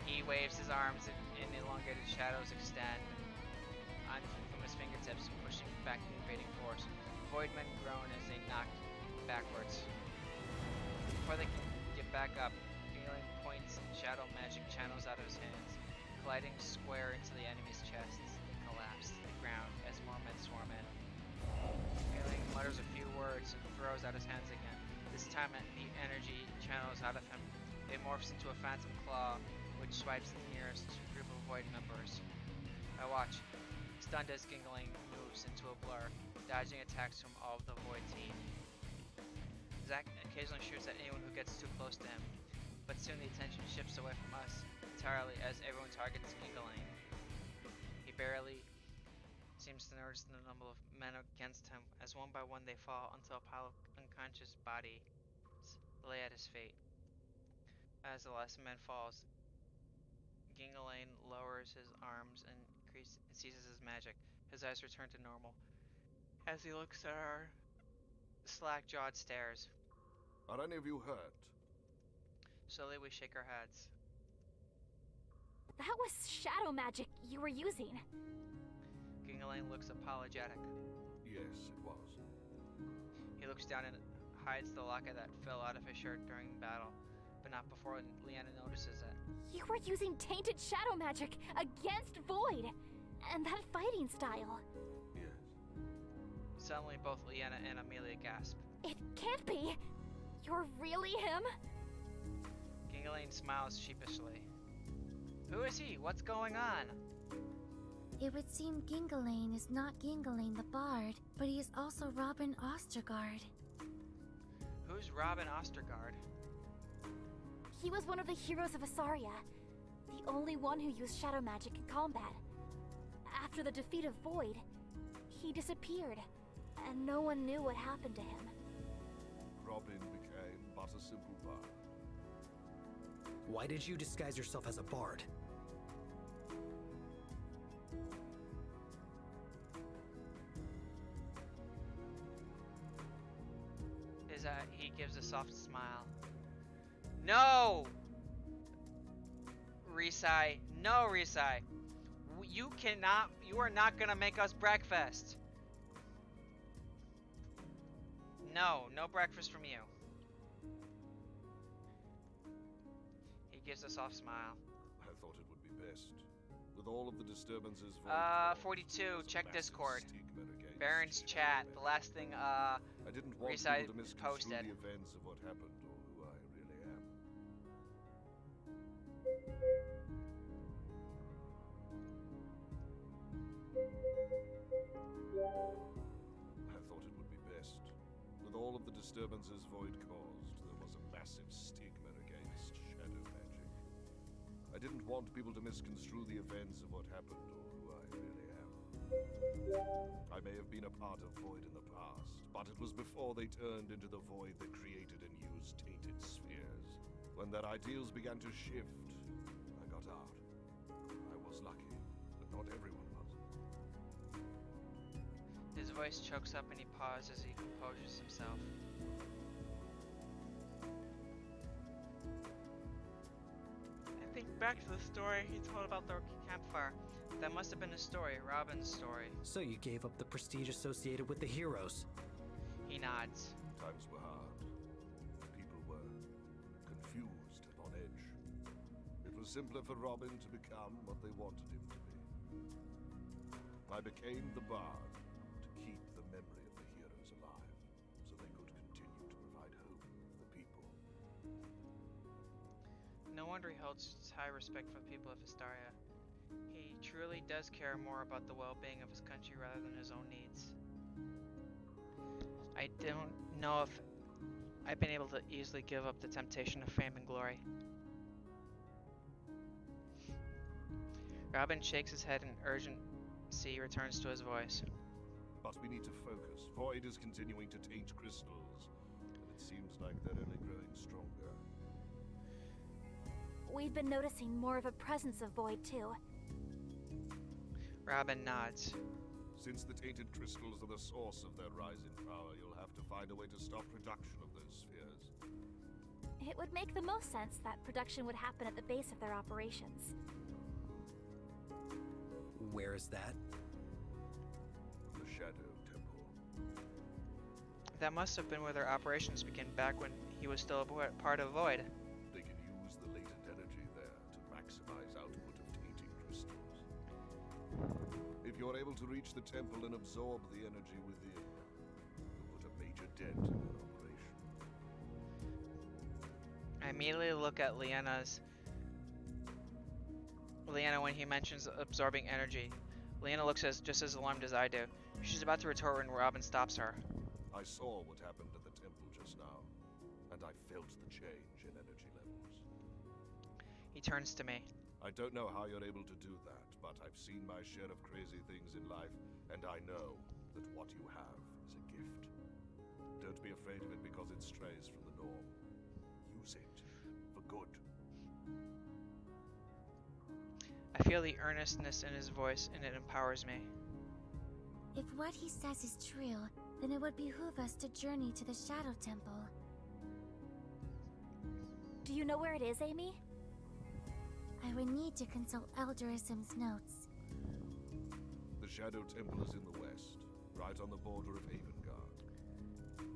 He waves his arms and elongated shadows extend on from his fingertips, pushing back the invading force. Voidmen groan as they knock backwards. Before they can get back up, Galen points shadow magic channels out of his hands, colliding square into the enemy's chests. They collapse to the ground as more men swarm in. Galen mutters a few words and throws out his hands again. This time the energy channels out of him. It morphs into a phantom claw, which swipes the nearest group of Void members. I watch, stunned as Gingling moves into a blur, dodging attacks from all of the Void team. Zack occasionally shoots at anyone who gets too close to him, but soon the attention shifts away from us entirely as everyone targets Gingling. He barely seems to notice the number of men against him, as one by one they fall until a pile of unconscious bodies lay at his feet. As the last man falls, Gingalain lowers his arms and seizes his magic. His eyes return to normal as he looks at our slack-jawed stares. Are any of you hurt? Slowly we shake our heads. That was shadow magic you were using. Gingalain looks apologetic. Yes, it was. He looks down and hides the locket that fell out of his shirt during battle, but not before Leanna notices it. You were using tainted shadow magic against Void, and that fighting style. Yes. Suddenly both Leanna and Amelia gasp. It can't be. You're really him? Gingalain smiles sheepishly. Who is he? What's going on? It would seem Gingalain is not Gingalain the Bard, but he is also Robin Ostergaard. Who's Robin Ostergaard? He was one of the heroes of Asaria, the only one who used shadow magic in combat. After the defeat of Void, he disappeared, and no one knew what happened to him. Robin became but a simple bard. Why did you disguise yourself as a bard? He gives a soft smile. No! Risai. No, Risai. You are not gonna make us breakfast. No breakfast from you. He gives a soft smile. I thought it would be best. With all of the disturbances... Void 42, caused, check massive Discord. stigma against Baron's shadow chat, the magic. last thing, I didn't want Risai people to misconstrue posted. the events of what happened or who I really am. I thought it would be best. With all of the disturbances Void caused, there was a massive stigma against shadow magic. I didn't want people to misconstrue the events of what happened or who I really am. I may have been a part of Void in the past, but it was before they turned into the Void that created and used tainted spheres. When their ideals began to shift, I got out. I was lucky, but not everyone was. His voice chokes up and he pauses as he composes himself. I think back to the story he told about the campfire. That must have been a story, Robin's story. So you gave up the prestige associated with the heroes. He nods. Times were hard. People were confused and on edge. It was simpler for Robin to become what they wanted him to be. I became the bard to keep the memory of the heroes alive, so they could continue to provide hope for the people. No wonder he holds high respect for the people of Astaria. He truly does care more about the well-being of his country rather than his own needs. I don't know if I've been able to easily give up the temptation of fame and glory. Robin shakes his head and urgency returns to his voice. But we need to focus. Void is continuing to taint crystals, and it seems like they're only growing stronger. We've been noticing more of a presence of Void, too. Robin nods. Since the tainted crystals are the source of their rise in power, you'll have to find a way to stop production of those spheres. It would make the most sense that production would happen at the base of their operations. Where is that? The Shadow Temple. That must have been where their operations began back when he was still a part of Void. They can use the latent energy there to maximize output of tainting crystals. If you're able to reach the temple and absorb the energy within, you'll put a major dent in their operation. I immediately look at Leanna when he mentions absorbing energy. Leanna looks just as alarmed as I do. She's about to retort when Robin stops her. I saw what happened at the temple just now, and I felt the change in energy levels. He turns to me. I don't know how you're able to do that, but I've seen my share of crazy things in life, and I know that what you have is a gift. Don't be afraid of it because it strays from the norm. Use it for good. I feel the earnestness in his voice, and it empowers me. If what he says is true, then it would behoove us to journey to the Shadow Temple. Do you know where it is, Amy? I would need to consult Elderism's notes. The Shadow Temple is in the west, right on the border of Avengard.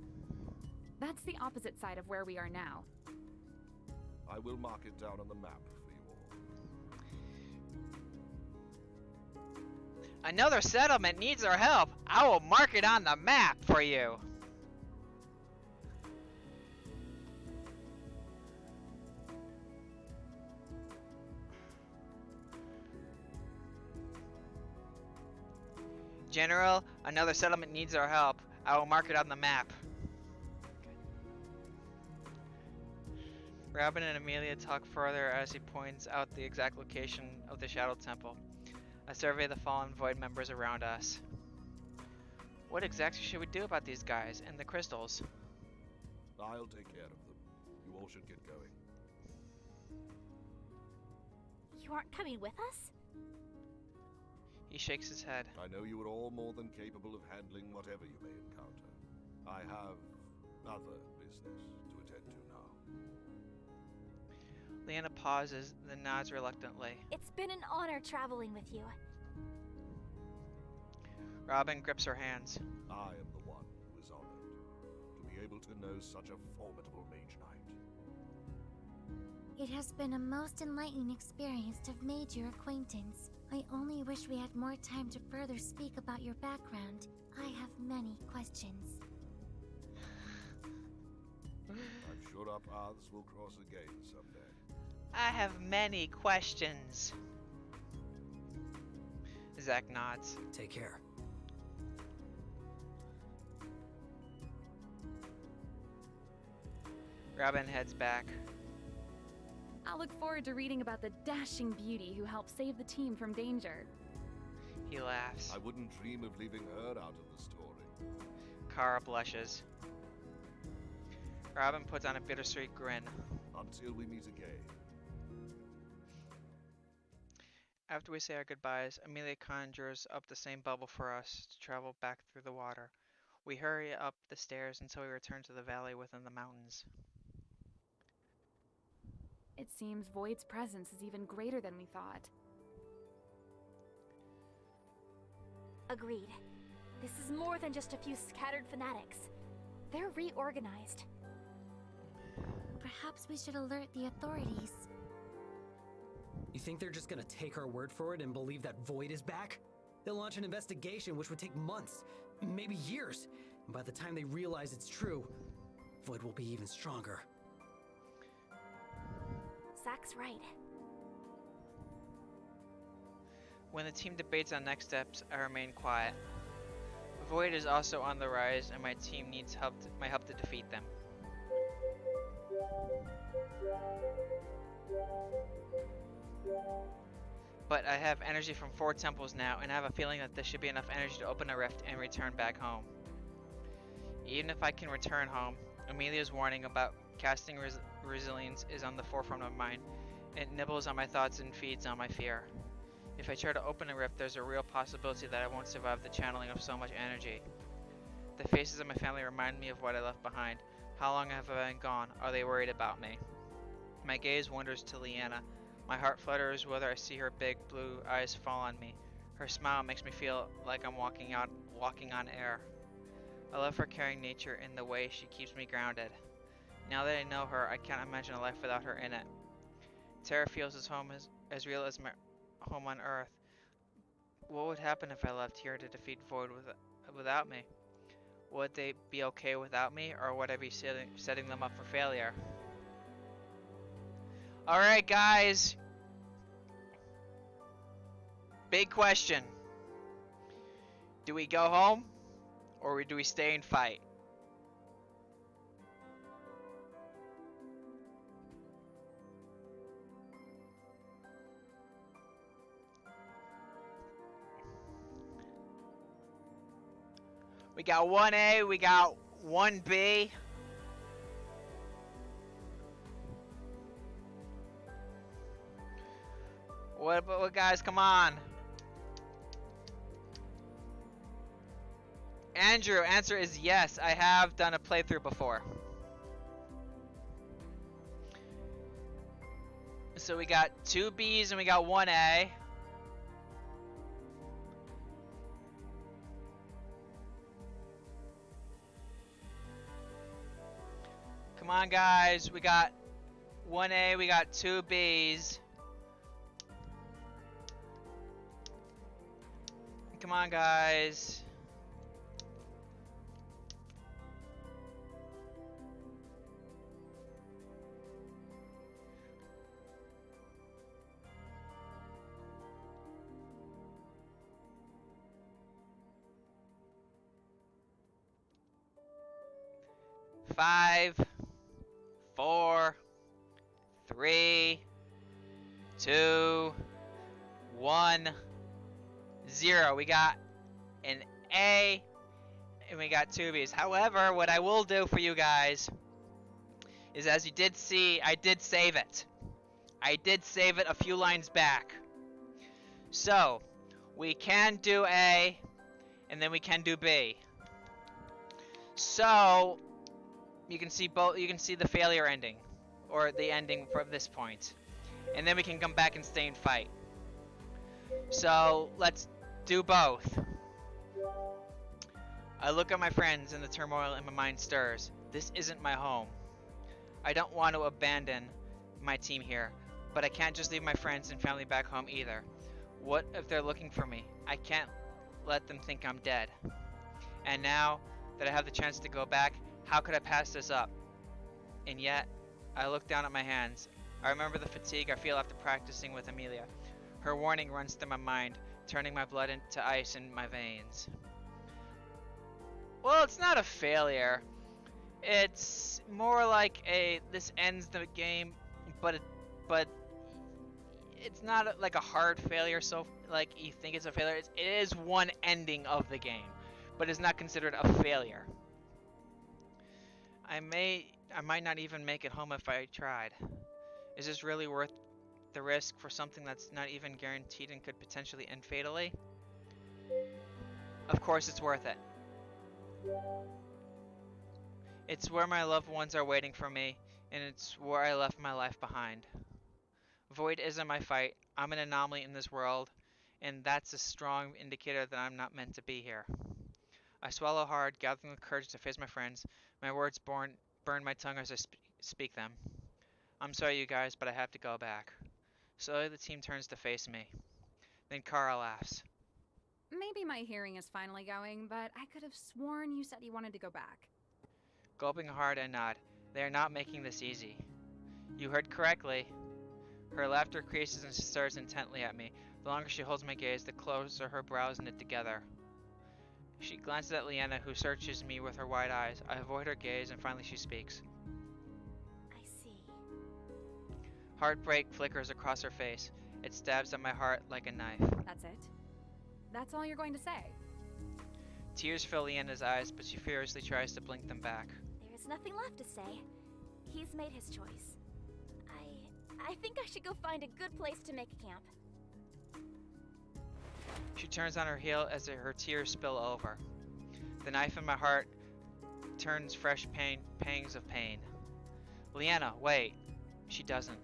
That's the opposite side of where we are now. I will mark it down on the map for you all. Another settlement needs our help. I will mark it on the map for you. General, another settlement needs our help. I will mark it on the map. Robin and Amelia talk further as he points out the exact location of the Shadow Temple. I survey the fallen Void members around us. What exactly should we do about these guys and the crystals? I'll take care of them. You all should get going. You aren't coming with us? He shakes his head. I know you are all more than capable of handling whatever you may encounter. I have other business to attend to now. Leanna pauses, then nods reluctantly. It's been an honor traveling with you. Robin grips her hands. I am the one who is honored to be able to know such a formidable mage knight. It has been a most enlightening experience to have made your acquaintance. I only wish we had more time to further speak about your background. I have many questions. I'm sure our paths will cross again someday. I have many questions. Zack nods. Take care. Robin heads back. I'll look forward to reading about the dashing beauty who helped save the team from danger. He laughs. I wouldn't dream of leaving her out of the story. Kara blushes. Robin puts on a bittersweet grin. Until we meet again. After we say our goodbyes, Amelia conjures up the same bubble for us to travel back through the water. We hurry up the stairs until we return to the valley within the mountains. It seems Void's presence is even greater than we thought. Agreed. This is more than just a few scattered fanatics. They're reorganized. Perhaps we should alert the authorities. You think they're just gonna take our word for it and believe that Void is back? They'll launch an investigation which would take months, maybe years. And by the time they realize it's true, Void will be even stronger. Zack's right. When the team debates on next steps, I remain quiet. Void is also on the rise, and my team needs my help to defeat them. But I have energy from 4 temples now, and I have a feeling that this should be enough energy to open a rift and return back home. Even if I can return home, Amelia's warning about casting resilience is on the forefront of my mind. It nibbles on my thoughts and feeds on my fear. If I try to open a rift, there's a real possibility that I won't survive the channeling of so much energy. The faces of my family remind me of what I left behind. How long have I been gone? Are they worried about me? My gaze wanders to Leanna. My heart flutters whether I see her big blue eyes fall on me. Her smile makes me feel like I'm walking on air. I love her caring nature and the way she keeps me grounded. Now that I know her, I can't imagine a life without her in it. Terra feels as real as my home on Earth. What would happen if I left here to defeat Void without me? Would they be okay without me, or would I be setting them up for failure? Alright, guys. Big question. Do we go home, or do we stay and fight? We got 1A, we got 1B. What guys, come on. Andrew, answer is yes. I have done a playthrough before. So we got 2 Bs and we got 1A. Come on, guys. We got 1A, we got 2 Bs. Come on, guys. Five, 4, 3, 2, 1, 0. We got an A and we got 2 Bs. However, what I will do for you guys is, as you did see, I did save it. I did save it a few lines back. So, we can do A and then we can do B. So, you can see both. You can see the failure ending, or the ending from this point, and then we can come back and stay and fight. So let's do both. I look at my friends and the turmoil in my mind stirs. This isn't my home. I don't want to abandon my team here, but I can't just leave my friends and family back home either. What if they're looking for me? I can't let them think I'm dead. And now that I have the chance to go back, how could I pass this up? And yet, I look down at my hands. I remember the fatigue I feel after practicing with Amelia. Her warning runs through my mind, turning my blood into ice in my veins. Well, it's not a failure. It's more like this ends the game, but it's not like a hard failure, so like you think it's a failure. It is one ending of the game, but it's not considered a failure. I might not even make it home if I tried. Is this really worth the risk for something that's not even guaranteed and could potentially end fatally? Of course it's worth it. It's where my loved ones are waiting for me, and it's where I left my life behind. Void isn't my fight. I'm an anomaly in this world, and that's a strong indicator that I'm not meant to be here. I swallow hard, gathering the courage to face my friends. My words burn my tongue as I speak them. I'm sorry, you guys, but I have to go back. Slowly, the team turns to face me. Then Kara laughs. Maybe my hearing is finally going, but I could have sworn you said you wanted to go back. Gulping hard, I nod. They are not making this easy. You heard correctly. Her laughter creases and stares intently at me. The longer she holds my gaze, the closer her brows knit together. She glances at Leanna, who searches me with her wide eyes. I avoid her gaze, and finally she speaks. I see. Heartbreak flickers across her face. It stabs at my heart like a knife. That's it? That's all you're going to say? Tears fill Leanna's eyes, but she furiously tries to blink them back. There's nothing left to say. He's made his choice. I think I should go find a good place to make a camp. She turns on her heel as her tears spill over. The knife in my heart turns fresh pangs of pain. Leanna, wait. She doesn't.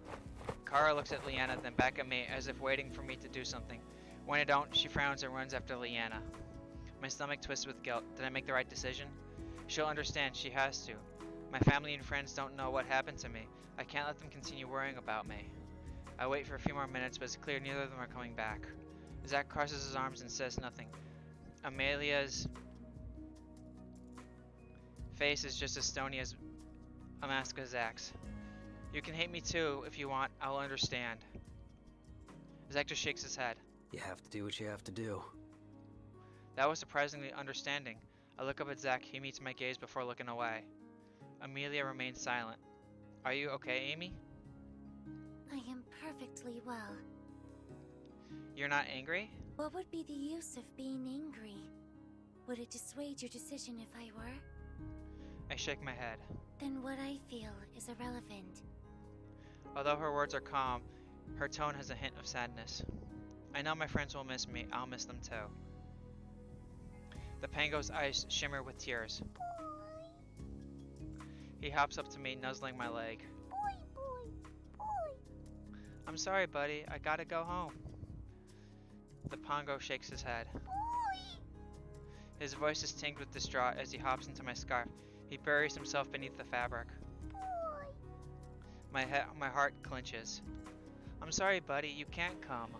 Kara looks at Leanna, then back at me, as if waiting for me to do something. When I don't, she frowns and runs after Leanna. My stomach twists with guilt. Did I make the right decision? She'll understand. She has to. My family and friends don't know what happened to me. I can't let them continue worrying about me. I wait for a few more minutes, but it's clear neither of them are coming back. Zach crosses his arms and says nothing. Amelia's face is just as stony as Amaska Zach's. You can hate me too if you want. I'll understand. Zach just shakes his head. You have to do what you have to do. That was surprisingly understanding. I look up at Zach. He meets my gaze before looking away. Amelia remains silent. Are you okay, Amy? I am perfectly well. You're not angry? What would be the use of being angry? Would it dissuade your decision if I were? I shake my head. Then what I feel is irrelevant. Although her words are calm, her tone has a hint of sadness. I know my friends will miss me. I'll miss them too. The Pango's eyes shimmer with tears. He hops up to me, nuzzling my leg. I'm sorry, buddy. I gotta go home. The Pongo shakes his head. His voice is tinged with distraught as he hops into my scarf. He buries himself beneath the fabric. My heart clenches. I'm sorry, buddy. You can't come.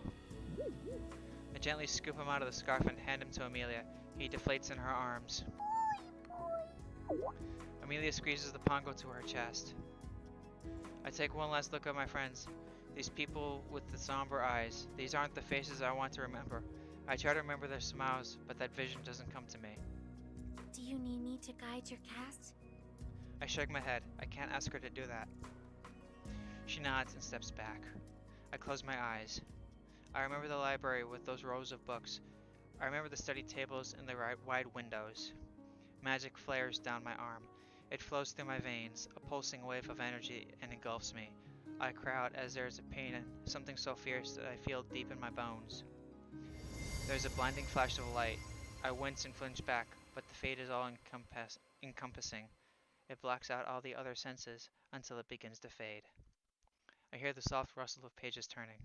I gently scoop him out of the scarf and hand him to Amelia. He deflates in her arms. Amelia squeezes the Pongo to her chest. I take one last look at my friends. These people with the somber eyes. These aren't the faces I want to remember. I try to remember their smiles, but that vision doesn't come to me. Do you need me to guide your cast? I shake my head. I can't ask her to do that. She nods and steps back. I close my eyes. I remember the library with those rows of books. I remember the study tables and the wide windows. Magic flares down my arm. It flows through my veins, a pulsing wave of energy, and engulfs me. I cry out as there is a pain and something so fierce that I feel deep in my bones. There's a blinding flash of light. I wince and flinch back, but the fade is all encompassing. It blocks out all the other senses until it begins to fade. I hear the soft rustle of pages turning.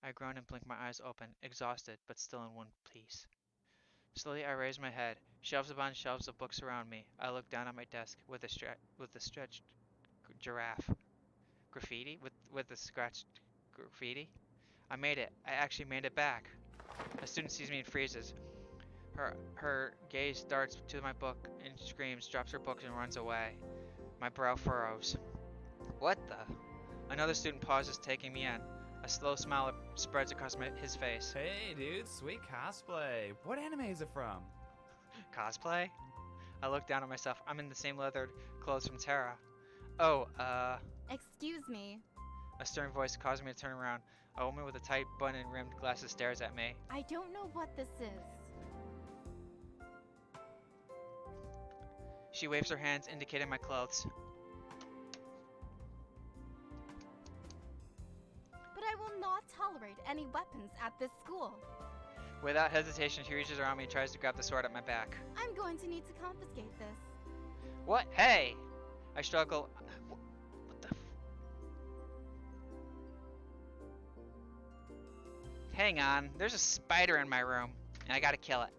I groan and blink my eyes open, exhausted but still in one piece. Slowly I raise my head. Shelves upon shelves of books surround me. I look down at my desk with a stretched giraffe. Graffiti? With the scratched graffiti? I made it. I actually made it back. A student sees me and freezes. Her gaze darts to my book and screams, drops her book and runs away. My brow furrows. What the? Another student pauses, taking me in. A slow smile spreads across his face. Hey dude, sweet cosplay. What anime is it from? Cosplay? I look down at myself. I'm in the same leather clothes from Terra. Oh, Excuse me. A stern voice causes me to turn around. A woman with a tight bun-and-rimmed glasses stares at me. I don't know what this is. She waves her hands, indicating my clothes. But I will not tolerate any weapons at this school. Without hesitation, she reaches around me and tries to grab the sword at my back. I'm going to need to confiscate this. What? Hey! I struggle. What the Hang on, there's a spider in my room, and I gotta kill it.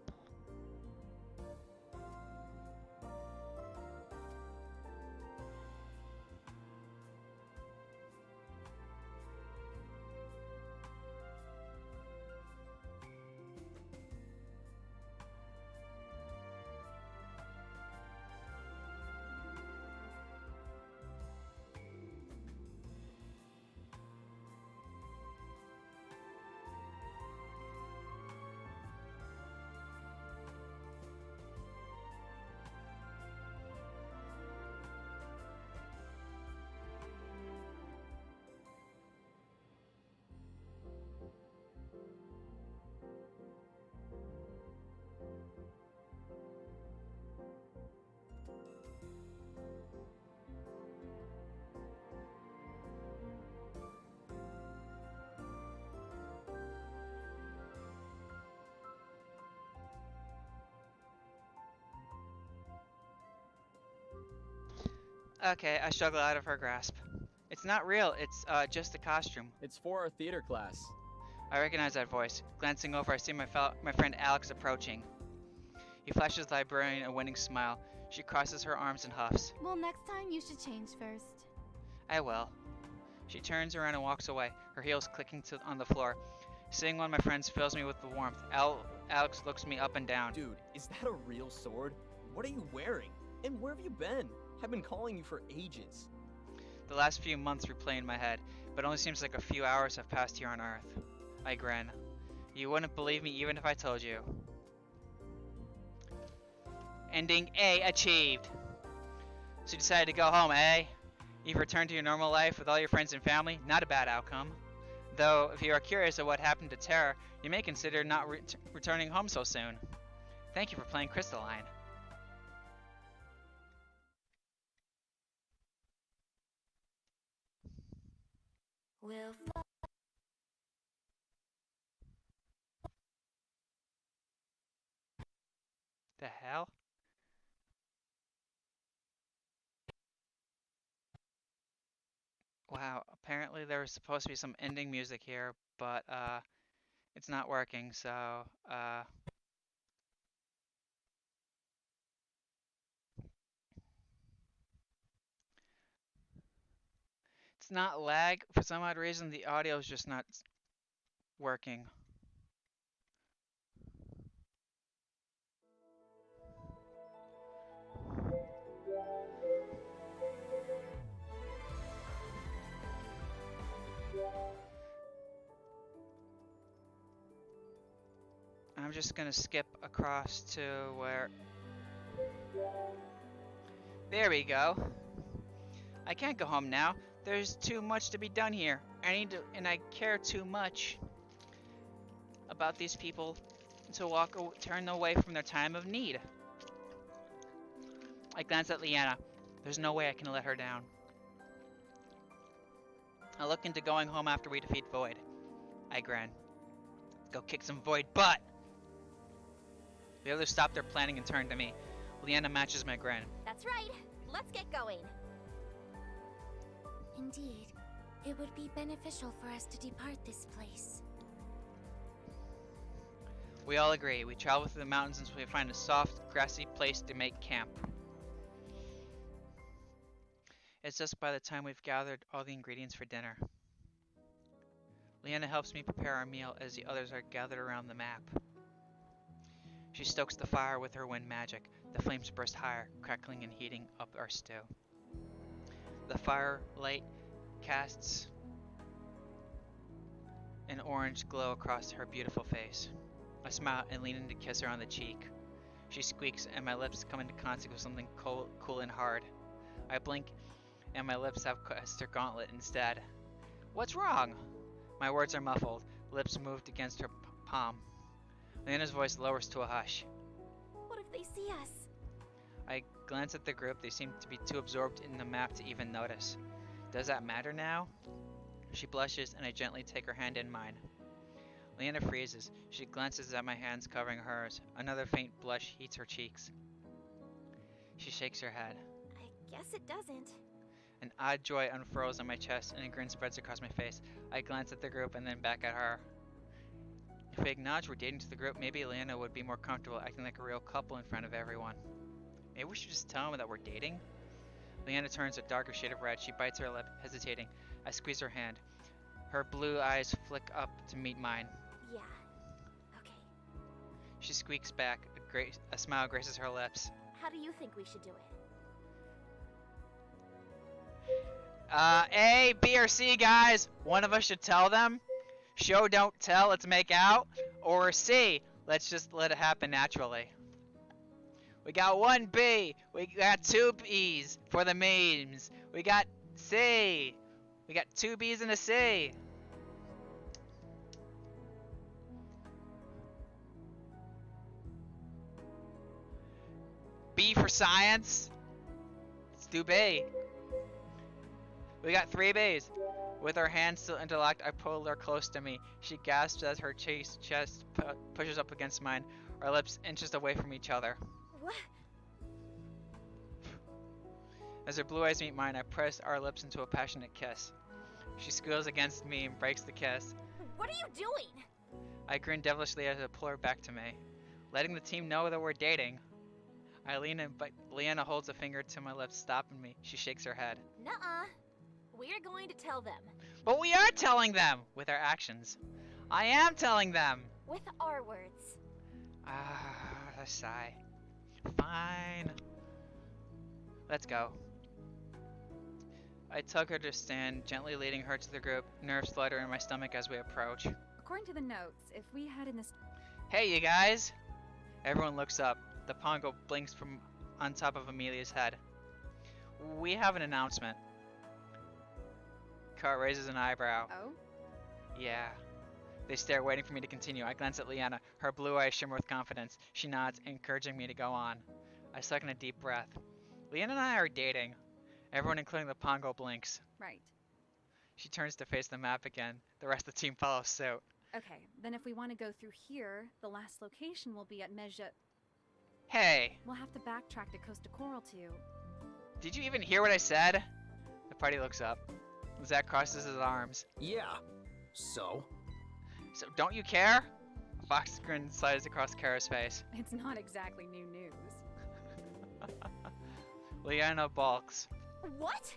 Okay, I struggle out of her grasp. It's not real, it's just a costume. It's for our theater class. I recognize that voice. Glancing over, I see my friend Alex approaching. He flashes the librarian a winning smile. She crosses her arms and huffs. Well, next time you should change first. I will. She turns around and walks away, her heels clicking on the floor. Seeing one of my friends fills me with the warmth. Alex looks me up and down. Dude, is that a real sword? What are you wearing? And where have you been? I've been calling you for ages. The last few months replay in my head, but it only seems like a few hours have passed here on Earth. I grin. You wouldn't believe me even if I told you. Ending A achieved. So you decided to go home, eh? You've returned to your normal life with all your friends and family. Not a bad outcome. Though, if you are curious of what happened to Terra, you may consider not returning home so soon. Thank you for playing Crystalline. We'll The hell? Wow, apparently there was supposed to be some ending music here, but it's not working, so it's not lag. For some odd reason, the audio is just not working. I'm just gonna skip across to where... There we go. I can't go home now. There's too much to be done here. And I care too much about these people to turn away from their time of need. I glance at Leanna. There's no way I can let her down. I look into going home after we defeat Void. I grin. Go kick some Void butt! The others stop their planning and turn to me. Leanna matches my grin. That's right. Let's get going. Indeed, it would be beneficial for us to depart this place. We all agree. We travel through the mountains until we find a soft, grassy place to make camp. It's just by the time we've gathered all the ingredients for dinner. Leanna helps me prepare our meal as the others are gathered around the map. She stokes the fire with her wind magic. The flames burst higher, crackling and heating up our stew. The firelight casts an orange glow across her beautiful face. I smile and lean in to kiss her on the cheek. She squeaks and my lips come into contact with something cool and hard. I blink and my lips have cast their gauntlet instead. What's wrong? My words are muffled, lips moved against her palm. Leanna's voice lowers to a hush. What if they see us? I glance at the group. They seem to be too absorbed in the map to even notice. Does that matter now? She blushes and I gently take her hand in mine. Leanna freezes. She glances at my hands covering hers. Another faint blush heats her cheeks. She shakes her head. I guess it doesn't. An odd joy unfurls on my chest and a grin spreads across my face. I glance at the group and then back at her. If we acknowledge we're dating to the group, maybe Leanna would be more comfortable acting like a real couple in front of everyone. Maybe we should just tell them that we're dating? Leanna turns a darker shade of red. She bites her lip, hesitating. I squeeze her hand. Her blue eyes flick up to meet mine. Yeah. Okay. She squeaks back. A smile graces her lips. How do you think we should do it? A, B, or C, guys. One of us should tell them. Show, don't tell, let's make out. Or C, let's just let it happen naturally. We got one B. We got two B's for the memes. We got C. We got two B's and a C. B for science. Let's do B. We got three B's. With our hands still interlocked, I pull her close to me. She gasps as her chest pushes up against mine. Our lips inches away from each other. What? As her blue eyes meet mine, I press our lips into a passionate kiss. She squeals against me and breaks the kiss. What are you doing? I grin devilishly as I pull her back to me, letting the team know that we're dating. I lean in, but Leanna holds a finger to my lips, stopping me. She shakes her head. Nuh-uh. We're going to tell them. But we are telling them! With our actions. I am telling them! With our words. A sigh. Fine. Let's go. I tug her to stand, gently leading her to the group, nerves flutter in my stomach as we approach. According to the notes, if we head in this... Hey, you guys! Everyone looks up. The pongo blinks from on top of Amelia's head. We have an announcement. Car raises an eyebrow. Oh? Yeah. They stare, waiting for me to continue. I glance at Leanna. Her blue eyes shimmer with confidence. She nods, encouraging me to go on. I suck in a deep breath. Leanna and I are dating. Everyone, including the pongo, blinks. Right. She turns to face the map again. The rest of the team follows suit. Okay, then if we want to go through here, the last location will be at Meja... Hey! We'll have to backtrack to Costa Coral too. Did you even hear what I said? The party looks up. Zach crosses his arms. Yeah. So? So don't you care? A fox grin slides across Kara's face. It's not exactly new news. Leanna balks. What?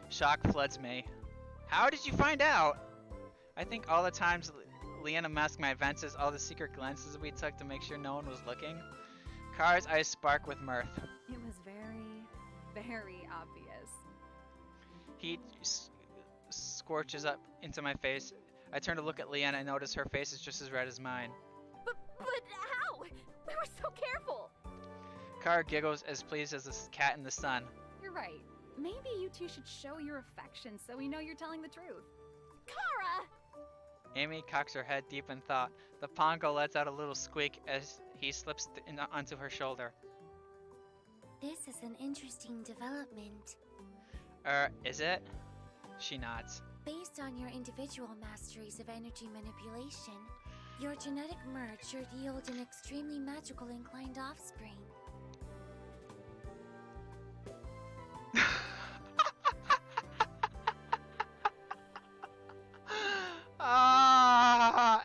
Shock floods me. How did you find out? I think all the times Leanna masked my advances, all the secret glances we took to make sure no one was looking. Kara's eyes spark with mirth. It was very, very obvious. Heat scorches up into my face. I turn to look at Leanna and notice her face is just as red as mine. But how? We were so careful. Kara giggles as pleased as a cat in the sun. You're right. Maybe you two should show your affection so we know you're telling the truth. Kara! Amy cocks her head deep in thought. The pongo lets out a little squeak as he slips onto her shoulder. This is an interesting development. Is it? She nods. Based on your individual masteries of energy manipulation, your genetic merge should yield an extremely magical inclined offspring.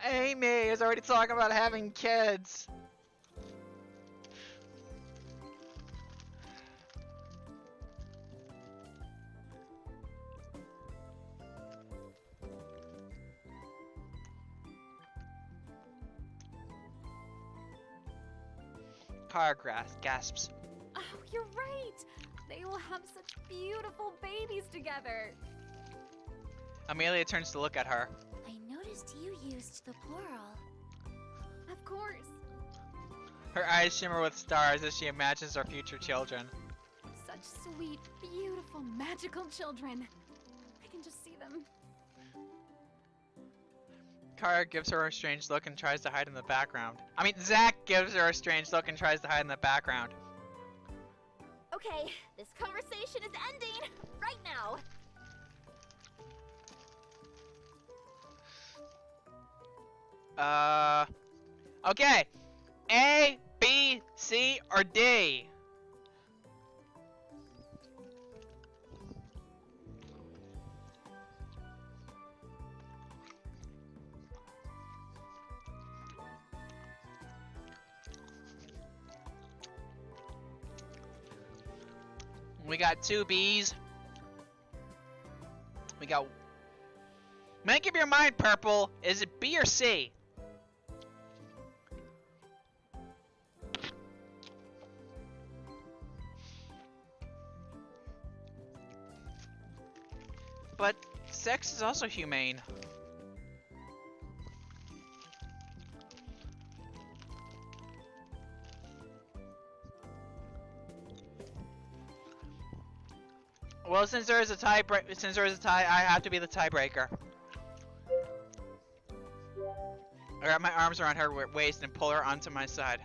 Amy is already talking about having kids. Car gasps. Oh, you're right! They will have such beautiful babies together! Amelia turns to look at her. I noticed you used the plural. Of course! Her eyes shimmer with stars as she imagines our future children. Such sweet, beautiful, magical children. I can just see them. Kara gives her a strange look and tries to hide in the background. Zach gives her a strange look and tries to hide in the background. Okay, this conversation is ending right now. Okay. A, B, C, or D? We got 2 B's. We got... Make up your mind, Purple. Is it B or C? But sex is also humane. Well, since there is a tie, I have to be the tiebreaker. I wrap my arms around her waist and pull her onto my side.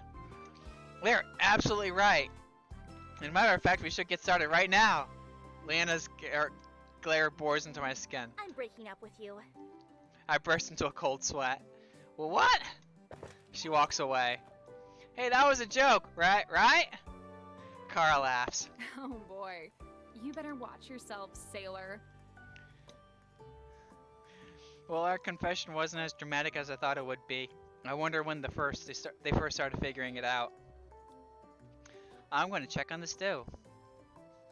They're absolutely right. As a matter of fact, we should get started right now. Leanna's glare bores into my skin. I'm breaking up with you. I burst into a cold sweat. Well, what? She walks away. Hey, that was a joke, right? Kara laughs. Oh boy. You better watch yourself, sailor. Well, our confession wasn't as dramatic as I thought it would be. I wonder when they first started figuring it out. I'm going to check on the stew.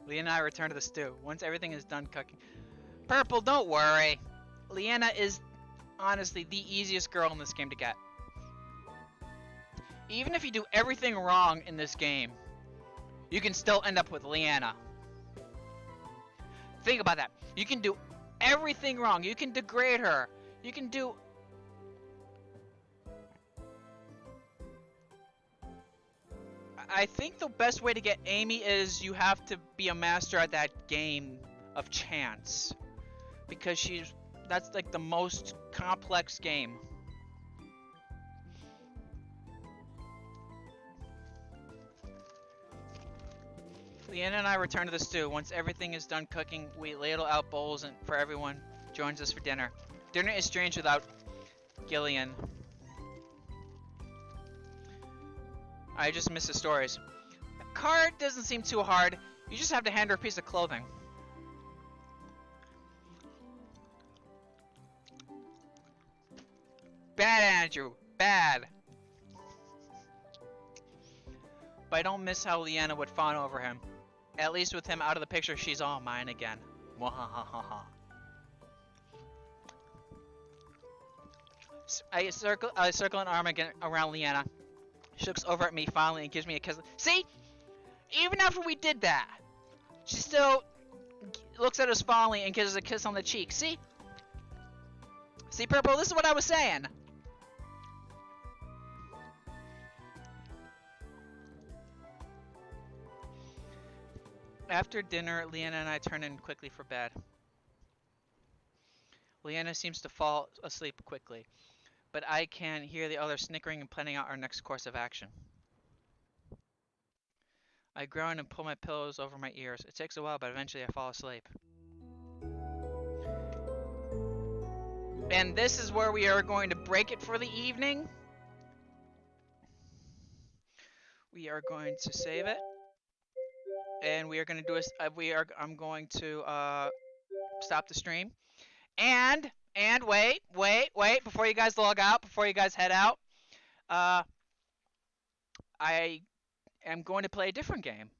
Leah and I return to the stew once everything is done cooking. Purple, don't worry. Leanna is honestly the easiest girl in this game to get. Even if you do everything wrong in this game, you can still end up with Leanna. Think about that. You can do everything wrong. You can degrade her. You can do... I think the best way to get Amy is you have to be a master at that game of chance. Because that's like the most complex game. Leanna and I return to the stew. Once everything is done cooking, we ladle out bowls and for everyone joins us for dinner. Dinner is strange without Gillian. I just miss the stories. Card doesn't seem too hard. You just have to hand her a piece of clothing. Bad, Andrew. Bad. But I don't miss how Leanna would fawn over him. At least with him out of the picture, she's all mine again. Wahahaha. I circle an arm again around Leanna. She looks over at me fondly and gives me a kiss. See? Even after we did that, she still looks at us fondly and gives us a kiss on the cheek. See? See, Purple? This is what I was saying. After dinner, Leanna and I turn in quickly for bed. Leanna seems to fall asleep quickly, but I can hear the others snickering and planning out our next course of action. I groan and pull my pillows over my ears. It takes a while, but eventually I fall asleep. And this is where we are going to break it for the evening. We are going to save it. And we are going to do I'm going to stop the stream. And wait, before you guys log out, before you guys head out, I am going to play a different game.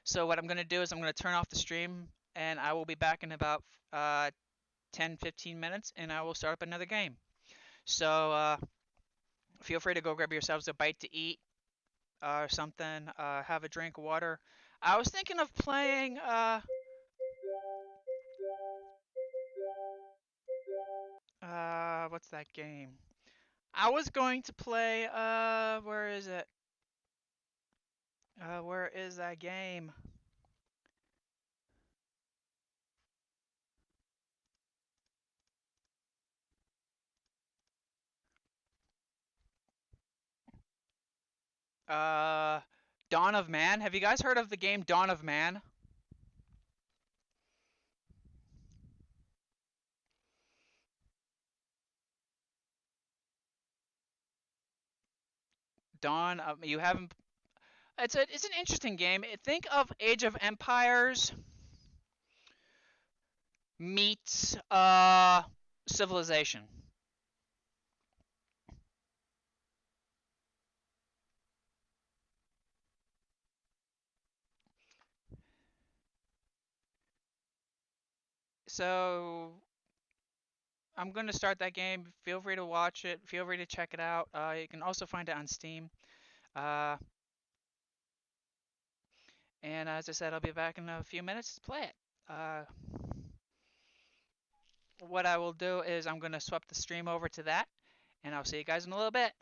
So what I'm going to do is I'm going to turn off the stream, and I will be back in about 10-15 minutes, and I will start up another game. So feel free to go grab yourselves a bite to eat or something, have a drink of water. I was thinking of playing what's that game? I was going to play where is it? Where is that game? Dawn of Man. Have you guys heard of the game Dawn of Man? Dawn, you haven't. It's an interesting game. Think of Age of Empires meets Civilization. So I'm going to start that game. Feel free to watch it. Feel free to check it out. You can also find it on Steam. And as I said, I'll be back in a few minutes to play it. What I will do is I'm going to swap the stream over to that, and I'll see you guys in a little bit.